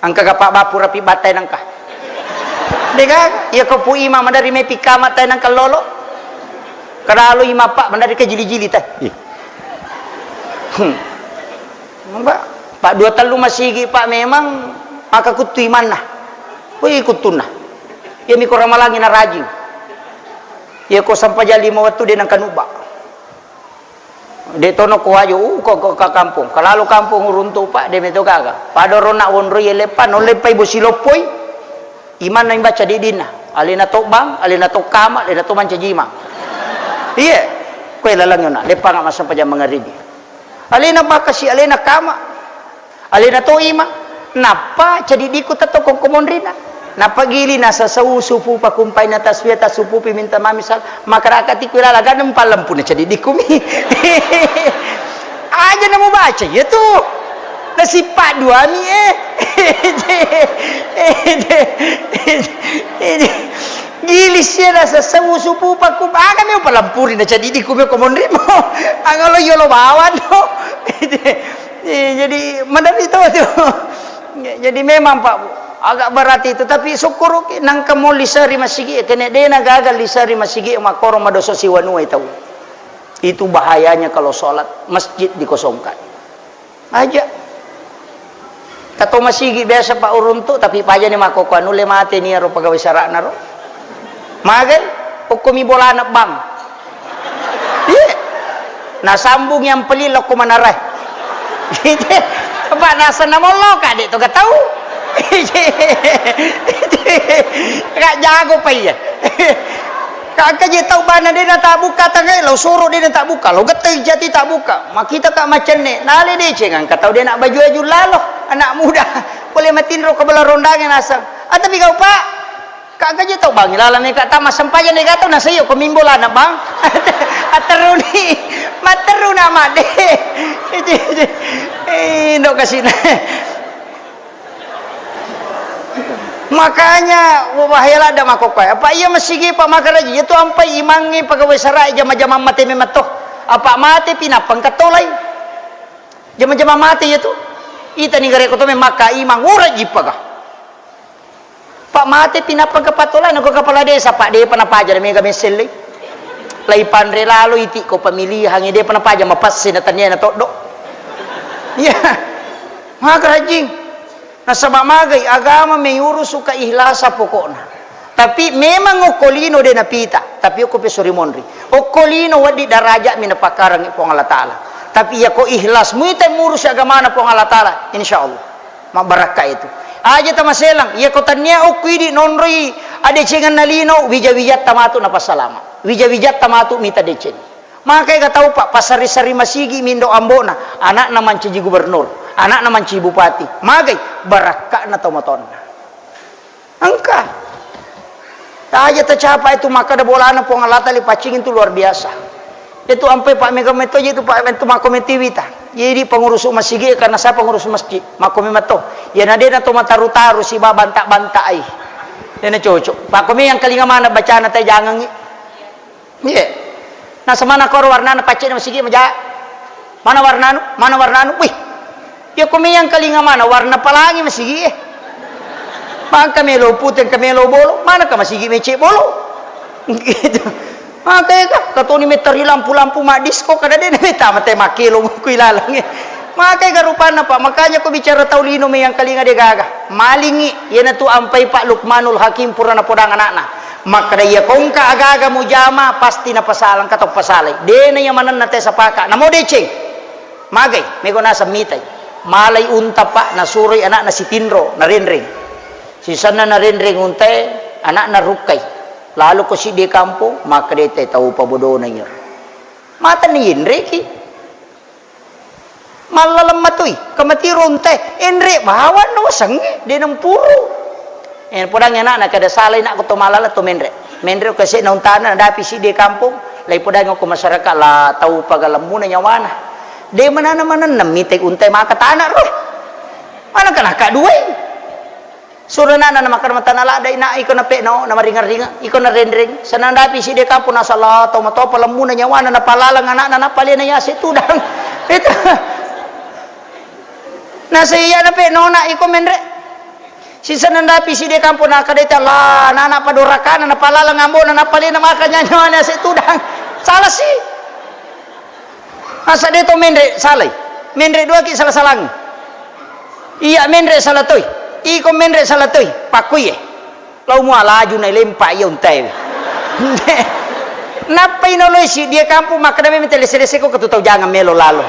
Angka ga pak bapur rapi batai nangka. Dega, ya ko pu imam dari mepi kamat tay nang kalolo. Kadalo ima pak mandari ka jili-jili tay. Mbak, pak 2 talu masigi pak memang maka kutu iman nah. Oi kutuna. Ya mi ko ramalangi na rajin. Ya ko sampai jali mo watu de nang kanuba. De tono ko ayo ko ka kampung. Kalalo kampung uruntu pak de meto gaga. Padoro na wonro ye lepan no lepai bosilopoi. Iman na baca di dina alina to bang alina to kama alina to manca jima iya ko lalang yun na lepa nga masang pa dyan mga ridi alina ba kasi alina kama alina to ima napa jadi di ko tato kong kumonrina napagili na sa sausupu pa kumpay na taswiyata supu piminta mamisal makarakati ko ilalaga ng palampu na jadi di kumi aja na mo baca yito nasipa dua ni gilis siya na sa supu pa kumbaga may palampuri na siya di ko may kumonri mo ang alo yolo bawan no jadi madami ito jadi memang pak agak berat itu tapi syukur nang kamu lisari masigi kena dia nagagal lisari masigi makorong madoso siwanu itu bahayanya kalau sholat masjid dikosongkan aja. Tato masigi biasa pak uruntu tapi paja ni makoko anu le mate ni aro pagawe sarana ro. Magal ukumi bola anak bang. Nasambung yang pelilok ko manaray. Ba nasa na molo ka dito ka tahu. Ka jago pa iya. Kakak je tahu bana dia nak tak buka tangai lo suruh dia nak tak buka lo getih jati tak buka mak kita tak macam ni nale dia cengang kata dia nak baju laloh anak muda boleh matin ro kebelah rondangan asam tapi kau pak kakak je tahu bang lalang ni kata mas sampajan dia kata na sayo kumimbola na bang ateruni materu nama de ndok kasina makanya wahayala ada makokai apa iya masigi pak makaraji itu ampai imangi pegawai sarai jama-jama mati mematoh apa mati pinapang katolay jama-jama mati itu ita ni gare ko to maka imang ura jipaga pak mati pinapang kapatolay nago kapala desa pak de panapaja mega mesel lay pandre lalo iti ko pamilihan ide panapaja mapasin na tanya na todo ya makaraji nasa mamagay agama may urus suka ihlasa pokokna tapi memang okolino de napita tapi ako pesurimonri okolino wadi daraja minapakarang po Allah Ta'ala tapi ako ihlas mo itay murus agama na po Allah Ta'ala insyaallah mabaraka itu aja tamaselang iya ko tanya okwidi nonroy ade cengan nalino wija-wijat tamatu napasalama wija-wijat tamatu mita decen makay kataw pa pasari-sari masigi mindo ambona anak naman si gubernur anak naman si bupati magay baraka na tomaton angka aja tercapa itu maka ada bola na po ngalata lipacing itu luar biasa itu ampai pak megameto itu pak itu makometiwita jadi pengurus masjid karena saya pengurus masjid makomemeto ya nade na tomataru-taru si babanta-banta ay yan na cocok pak kami yang kalinga mana baca na tayo jangan iya nasa mana kor warna na pacin na masjid maja mana warna wih ya kumiyang kalinga mana warna palangi masigi pang kamelo puting kamelo bolo mana ka masigi mece bolo gitu makanya ka katuni meteri lampu-lampu ma disco kada de meta mate makilo ko ilalang Makai garupana pak, makanya ko bicara taulino may yang kalinga de gaga. Malingi, yan na to ampay pak Luqmanul Hakim pura na podang anak-na. Makadaya kong ka agaga mo jama, pasti na pasalang katok pasalay. De na yamanan na te sa paka. Namo deceng. Magay, may ko nasa mitay. Malay unta pa, nasuroy anak na si Tinro, na rinring. Si sana na rinring untay, anak na rukay. Lalo ko si di kampo, makadete tau pabodo na nyor. Mata ni Enrique. Malalam matoy, kamatiron te. Enri, bahawan no, sangi, di ng puro. Yan, podang yan na, kada salay na ako tumalala, tumenre. Menre kasi nauntana, nadapi si di kampong, lay podang ako masaraka, la tau pagalam muna nyawana. Di mananaman na, namitig untay, makatana ro. Anong ka nakaduay? Sura na makarmatan ala, day na, ikaw na pe, no, na maringar-ringa, ikaw na rin-ring. Sa nadapi si di kampong, nasa la, tau mato, palam muna nyawana, napalalang anak na napali na yasi, tudang. Ito, nasa iya na pe nona iko menre si sanandapi si de kampo na kadeta la nana padoraka na napalala ngambo na napali na makanya nyawa sa tudang salah si asa deto menre salay menre dua ki salah salang iya menre salah toy iko menre salah toy pakuy lau mo alaju na lempa yon tay napay no loy si dia kampo makadami mentelesere ko katutaw jangan melo lalo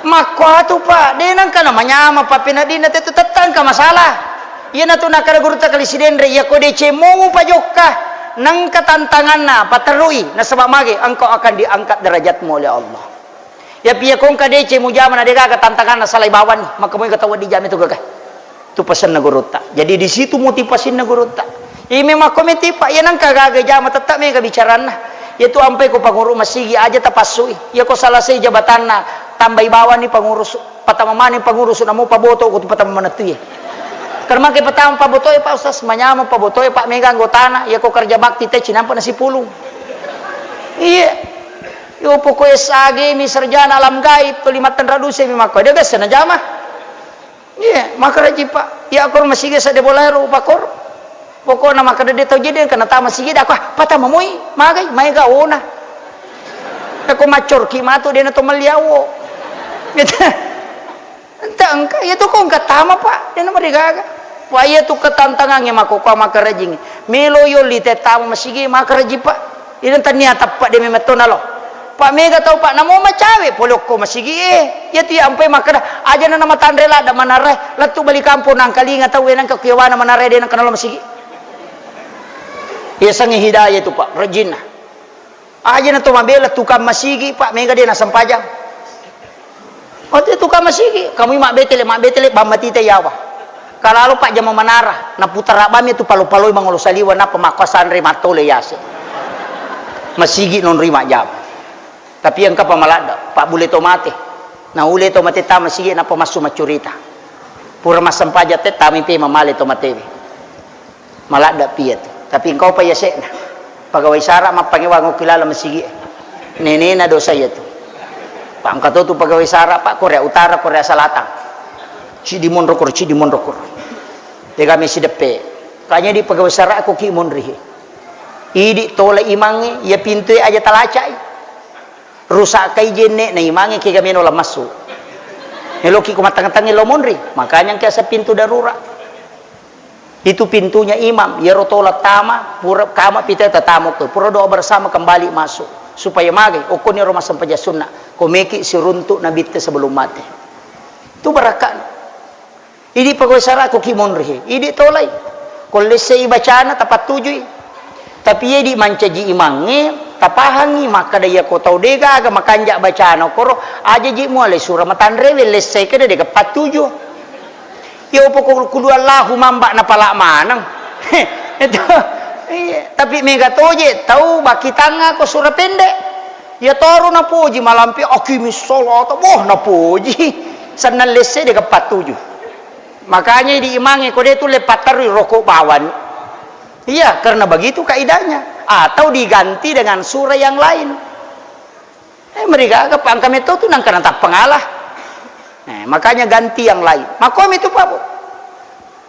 makwa tu pak, dia nang kana manyama papina dina tetu tetang ka masalah. Iya na tu nak kada guru ta kali sidendre ya ko de cemo pa jokka nang katantangan na paterui na sabab mage engkau akan diangkat derajatmu oleh Allah. Ya piye kong ka de cemo jaman ade ka tantangan na salai bawan maka mo katawa di jam itu gagah. Tu pesan na guru ta. Jadi di situ motivasi na guru ta. Ini memang komiti pak ya nang kagaga jama tetap me ka bicaran na. Ya tu ampai ko panguru masigi aja tapasui. Ya ko salasai jabatan na tambay bawa ni pangurus patamamani pangurus na mo paboto ko patamamana tu ye karena kay patam paboto pa usas manyama paboto pa mega anggotana ya ko kerja bakti te cinampa na si pulung iya yo poko esage mi sarjana alam gaib pelimatan raduse mi mako dia besa na jama iya makaraji pa ya ko masige sa de bolero pakor poko na makade de tojede kana ta masige da ko patamamoy magay mega ona ako macor kimato de na to maliawo entang itu kok enggak tama pak dia nama digaga wah iya tuh ketantangannya mako kwa makarajing meloyo li tetama masigi makaraji pak ini tania tapak dia memetona lo pak mega tau pak namo macawe polok ko masigi ya tu ampai makara aja na nama tandrela ada manare latu balik kampung nang kalinga tau enang kekiwana manare dia nang kanalo masigi ya sangi hidayah itu pak rajina aja na to mabela tukang masigi pak mega dia na sampajang waktu itu kamu masih kamu mak betele bamati te yawa kalau pak jama manara na putara bami itu palu-palu mangolo saliwa na pemakasan rematole yase masigi non rima jam tapi yang kapa malada pak bule tomate na ule tomate ta masigi na pemasu macurita pura masam paja te tami pe mamale tomate malada piet tapi engkau pa yase na pagawai sara mapangiwango kilala masigi nene na dosa itu Pak angkat tu pegawai sara Pak Korea Utara Korea Selatan Cidimon Rokur dia kami si depe kayaknya di pegawai sara aku ki monri idi tole imangi ya pintu aja talacai rusak kai jenne na imangi ki kami no masuk eloki ko matang-tangi lo monri makanya kaya sa pintu darurat itu pintunya imam ya rotola tama pura kama pita tatamu ke pura doa bersama kembali masuk supaya mage okoni rumah sampaja sunnah komeki siruntuk nabi te sebelum mati itu barakan ini pegawai sara ko kimonri ini tolai kolese bacana tapat tujui tapi ye di mancaji imangi tapahangi maka daya ko tau dega aga makanja bacana koro aja ji muale surah matandre lese ke de kepat tuju yo pokok kudu Allahu mamba na pala manang itu iya, tapi mega toje tahu baki tanga ko surah pendek ya toru na puji malampi akimi salat boh na puji sanan lese de kepat tuju makanya diimangi ko dia tu lepat taru rokok bawan iya karena begitu kaidahnya atau diganti dengan surah yang lain mereka agak pangkam itu tu nang kena tak pengalah makanya ganti yang lain makom itu Pak Bu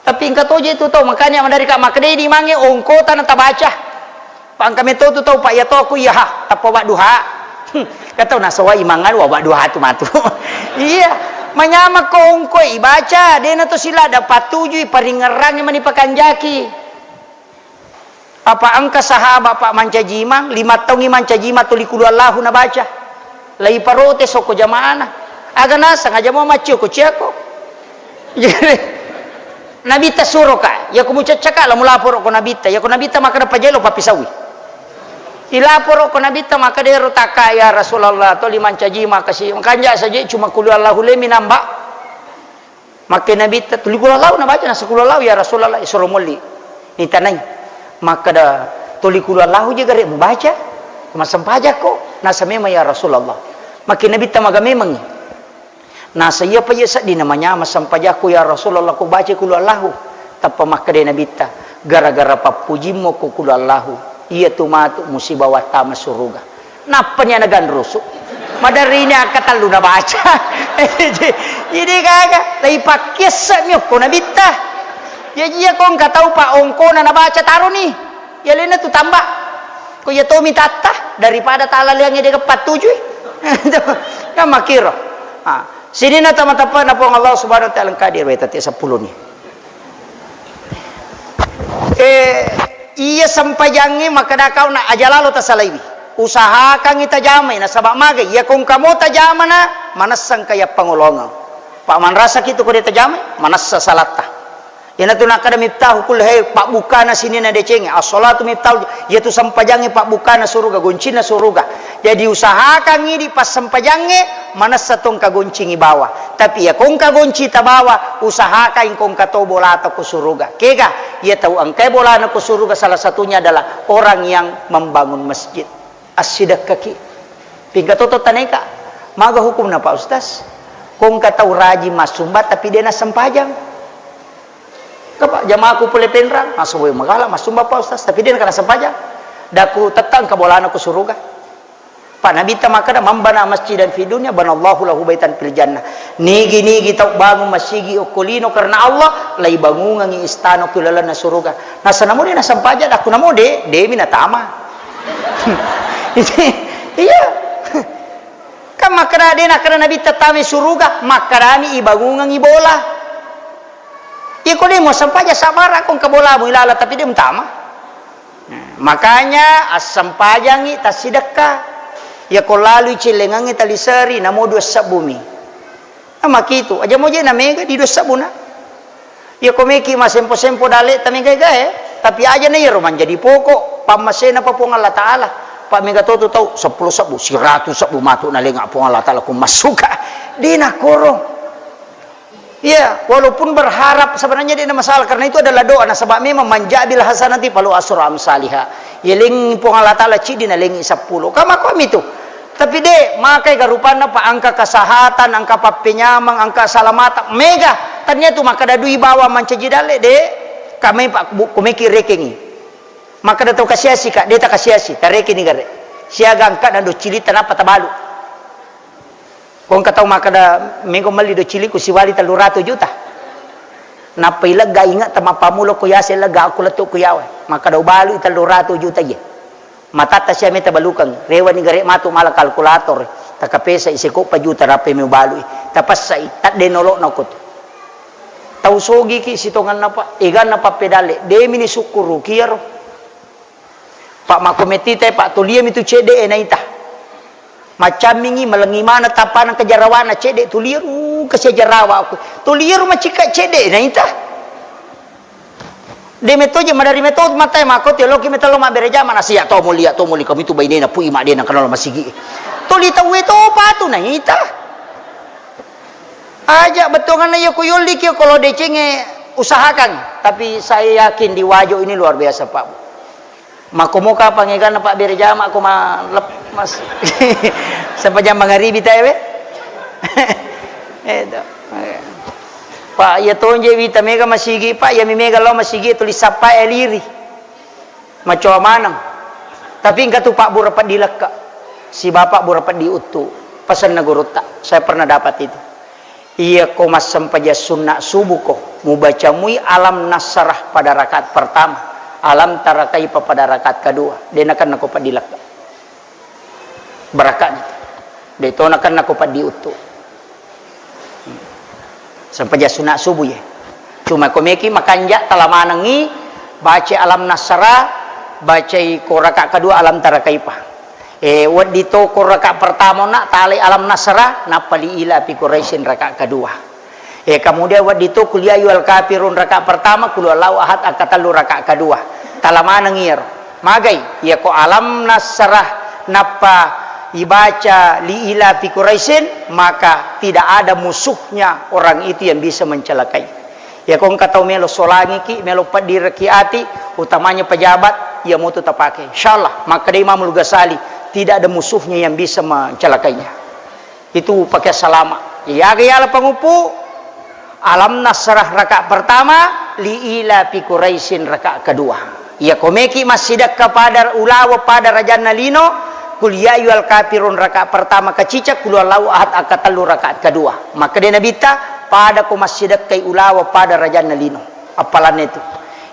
tapi engkau toje itu tahu makanya dari kak makde di mangi ongko tanah tabaca pangkam itu tahu Pak ya to aku ya ha tapo Pak duha Kata nasawa imangan wa dua hatu matu. Iya, manyama kongko ibaca dena to sila dapat tujuh paringerang yang manipakan jaki. Apa angka sahabat Pak mancajima 5 tahun mancajima tulikulu Allahu na baca. Lai parote soko jamaana. Aga nasa ngaja mo macio ko ciako. Nabita suruh ka, ya ko mucacaka la mulapor ko nabita, ya ko nabita maka na pajelo papisawi. Ilapor ko nabita maka dero taka ya Rasulullah to liman cajima kasi kanja saja cuma kulu Allahu le minamba. Maka nabita tulikulu Allahu na baca nasa kulu Allahu ya Rasulullah isoro muli. Ni tanay. Maka da tulikulu Allahu juga rek membaca. Masam pajak ko nasa memang ya Rasulullah. Maka nabita maga memang. Nasa iya pa yasa di namanya masam pajaku ya Rasulullah ko baca kulu Allahu. Tappa maka de nabita gara-gara papuji mo ko kulu Allahu. Iya tumatu musibah watama suruga. Napa niya naganruso? Madari niya katalu na baca. Jadi kagak tay pakisa niyo ko nabita. Ya iya kong katau pa ongko na nabaca taro ni. Ya lena tu tambah. Ko ya to mitata daripada talal yang dia kepat tujuh. Ka makiro. Sini na tama-tapa na po ang Allah subhanahu wa ta'ala kadir wa tati 10 ni. Iya sampajangi makadakaw na ajalalo ta salaybi. Usahakan itajamay na sabak magay. Ya kung kamo tajama na manasang kaya pangulongaw. Pak man rasa kito ko di tajamay manasa salata. Yan na tunaka na miptahu kulhay pak buka na sini na decenge. As-salatu miptahu yaitu sampajangi pak buka na suruga guncin na suruga. Jadi usahakan ini pas sampajangi manasa tong kaguncing ibawa. Tapi ya kung kagunci tabawa usahakan kung katobola atau kusuruga. Kega ya tahu angkai bola na kusuruga salah satunya adalah orang yang membangun masjid. As-sidak kaki. Pingkatoto taneka. Maga hukum na Pak Ustaz. Kung kataw raji masumba tapi dia na sampajang. Kapa jamaahku pule penrang masuboy magala masumba Pak Ustaz tapi dia kana sampajang. Daku tetang kabolana kusuruga. Pak Nabi tamakada mambana masjidan fi dunya banallahu lahu baitan fil jannah. Nigi tau bangun masjid okolino karena Allah lai bangungan ng istano kilala na suruga. Nasa namo din na sampaja daku namo de minatama. Iya. Kan makara din akara Nabi tatami suruga makarani ibangungan ibola. Iko dia mau sampaja sabara kung kabola mo ilala tapi dia mentama. Makanya as-sampajang ita sidakka. Ya ko lalu cilengang ita lisari namo dua sa bumi. Makitu aja mo je na mega di dua sa buna. Ya ko meki masempo-sempo dale tamigay gae tapi aja na yero man jadi pokok pamasena pa po ng Allah Taala. Pa mega toto tau 10 sabu 100 sabu matu na lenga po ng Allah Taala kung masuka. Di na kurong. Ya, walaupun berharap sebenarnya dia masalah karena itu adalah doa. Nah, sebab memang manjabil hasanati palu asram salihah. Yeling po Allah Taala cidi na lengi 10. Kama kami itu. Tapi de makai garupana pa angka kesehatan, angka papenyamang, angka salamata mega. Ternyata maka dadui bawa mancajidale de kami pak kumeki rekengi. Maka datau kasiasi kak, dia tak kasiasi, tareki ni gare. Siaga angka dan do cilita napa tabalu. Kung kataw makada minggu mali do cili ko si wali 300 juta. Napa ilaga ingat tama pamulo ko yase laga ako lato ko yawa. Makada ubalo 300 juta ye. Matata siya meta balukang. Rewa ni gare mato mala kalkulator. Takapesa isiko pa juta rape mi ubalo. Tapas sa itat denolo na ko. Tausogi ki sitongan na pa. Igan na pa pedale. Demi ni sukuru kiyaro. Pak makometite pak tuliam itu cede na ita. Macam mingi melengimana tapanan kejarawana cedek tuliru ke sejarawa aku tuliru macika cedek na ita de metoje madari metode matai makot ya loki metalo ma bereja mana sia to muli kami tu bainena pu ima de na kanalo masigi tulita weto patu na ita aja betongan ya ko yoli ki kalau decenge usahakan tapi saya yakin di wajo ini luar biasa Pak. Makomoka pangegan Pak bereja aku mas sampai jam mangaribi tayo eto pa ya tonje vita mega masigi pa ya mi mega lo masigi tulis sapa eliri maco manang tapi enggak tuh Pak burapat dilekka si bapak burapat diutu pesan nagurutta saya pernah dapat itu iya ko mas sampaja sunnah subuh ko mu baca mui alam nasrah pada rakaat pertama alam tarakai pada rakaat kedua dan akan aku padilak berakat dito nakan nako pa diuto sampai sunat subuh ya cuma komeki makanja talamanangi baca alam nasara baca ko rakaat kedua alam tarakaipah wad dito ko rakaat pertama nak tali alam nasara napali ila pi quraisin rakaat kedua kemudian wad dito kuliah yual kafirun rakaat pertama kul lau ahad akatalu rakaat kedua talamanangi magai ya ko alam nasara napa dibaca liila fi Quraisyin maka tidak ada musuhnya orang itu yang bisa mencelakai. Ya kong katau melo solangi ki melo padi rekiati utamanya pejabat ya mutu tapake. Insyaallah maka Imam Al-Ghazali tidak ada musuhnya yang bisa mencelakainya. Itu pakai salama. Ya gaya pengupu alam nasrah rakaat pertama liila fi Quraisyin rakaat kedua. Ya komeki masjidak kepada ulawa pada Raja Nalino kul ya ayyuhal kafirun rakaat pertama kecicak kul lau ahad akatalu rakaat kedua maka dia nabita pada ko masjidak kai ulawa pada Raja Nalino apalan itu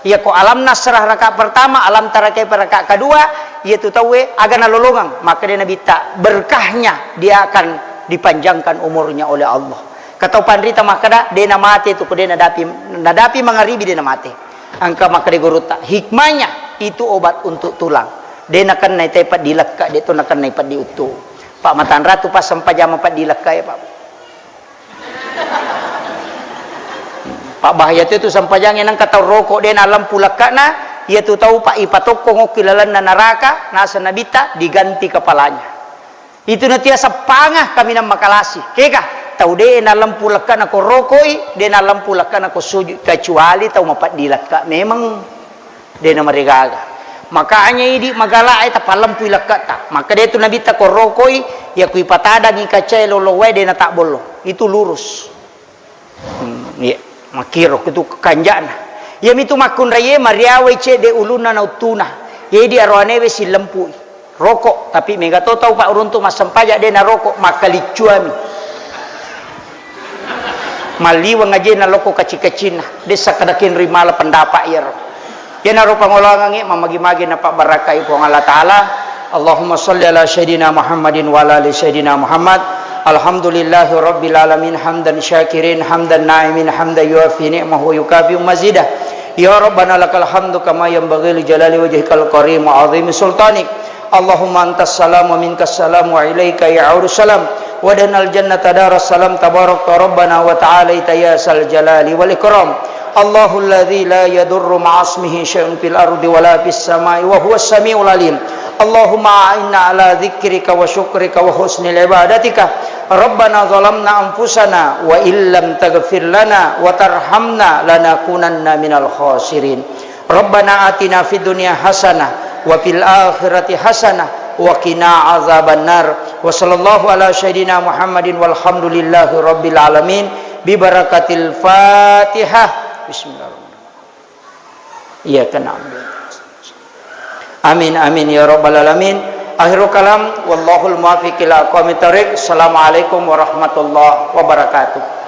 ya ko alam nasrah rakaat pertama alam tarakai rakaat kedua yaitu tawe agana lolongang maka dia nabita berkahnya dia akan dipanjangkan umurnya oleh Allah kata pandrita maka dia mati itu ko dia nadapi mangaribi dia mati angka maka dia guruta hikmahnya itu obat untuk tulang dia nakan naik tepat dilekka dia tu nakan naik pat diutu Pak Matan Ratu pas sampai jam 4 dilekka ya Pak Pak bahaya tu sampai jangan nang kata rokok dia na lampu lekka na ia tu tahu Pak ipatok ngokilalan na neraka nasa nabita diganti kepalanya itu nanti asa pangah kami nam makalasi kekah tahu dia na lampu lekka na ko rokoi dia na lampu lekka na ko sujud kecuali tahu mapat dilekka memang dia na marigaga makanya ini magala ay tapalam pu ilakata maka dia tu nabi ta korokoi ya kui patada ni kacai lolowe dia na tak bolo itu lurus ya makiro itu kanjana ya mitu makun raye mariawe ce de uluna na utuna ya di arwane we si lempu rokok tapi mega tahu Pak uruntu masam pajak dia na rokok makalicuami maliwa ngaje na loko kacikacina desa kadakin rimala pendapat ya ya narupa ngolangangi mamagi-magi na Pak barakai po Allah Ta'ala Allahumma salli ala Sayyidina Muhammadin wa ala ali Sayyidina Muhammad alhamdulillahi rabbil alamin hamdan syakirin hamdan na'imin hamdan yuafi ni'mahu yukafi mazidah ya Rabbana lakal hamdu kama yanbaghi li jalali wajhikal karim wa azimi sultanik Allahumma antas salam wa minkas salam wa ilaika ya'udu salam wa danal jannata daras salam tabarakta Rabbana wa ta'ala itayasal jalali wal ikram Allahul ladzi la yadurru ma'asmihi syai'un fil ardi wala fis samai wa huwas samiul alim Allahumma a'inna ala dzikrika wa syukrika wa husnil ibadatika Rabbana zalamna anfusana wa illam taghfir lana wa tarhamna lanakunanna minal khasirin Rabbana atina fid dunya hasanah wa fil akhirati hasanah wa qina azabannar wa sallallahu ala sayyidina Muhammadin walhamdulillahi rabbil alamin bi barakatil Fatihah Bismillahirrahmanirrahim. Iya kena ambil. Amin amin ya rabbal alamin. Akhirul kalam wallahul muwaffiq ila aqwamit thoriq. Assalamualaikum warahmatullahi wabarakatuh.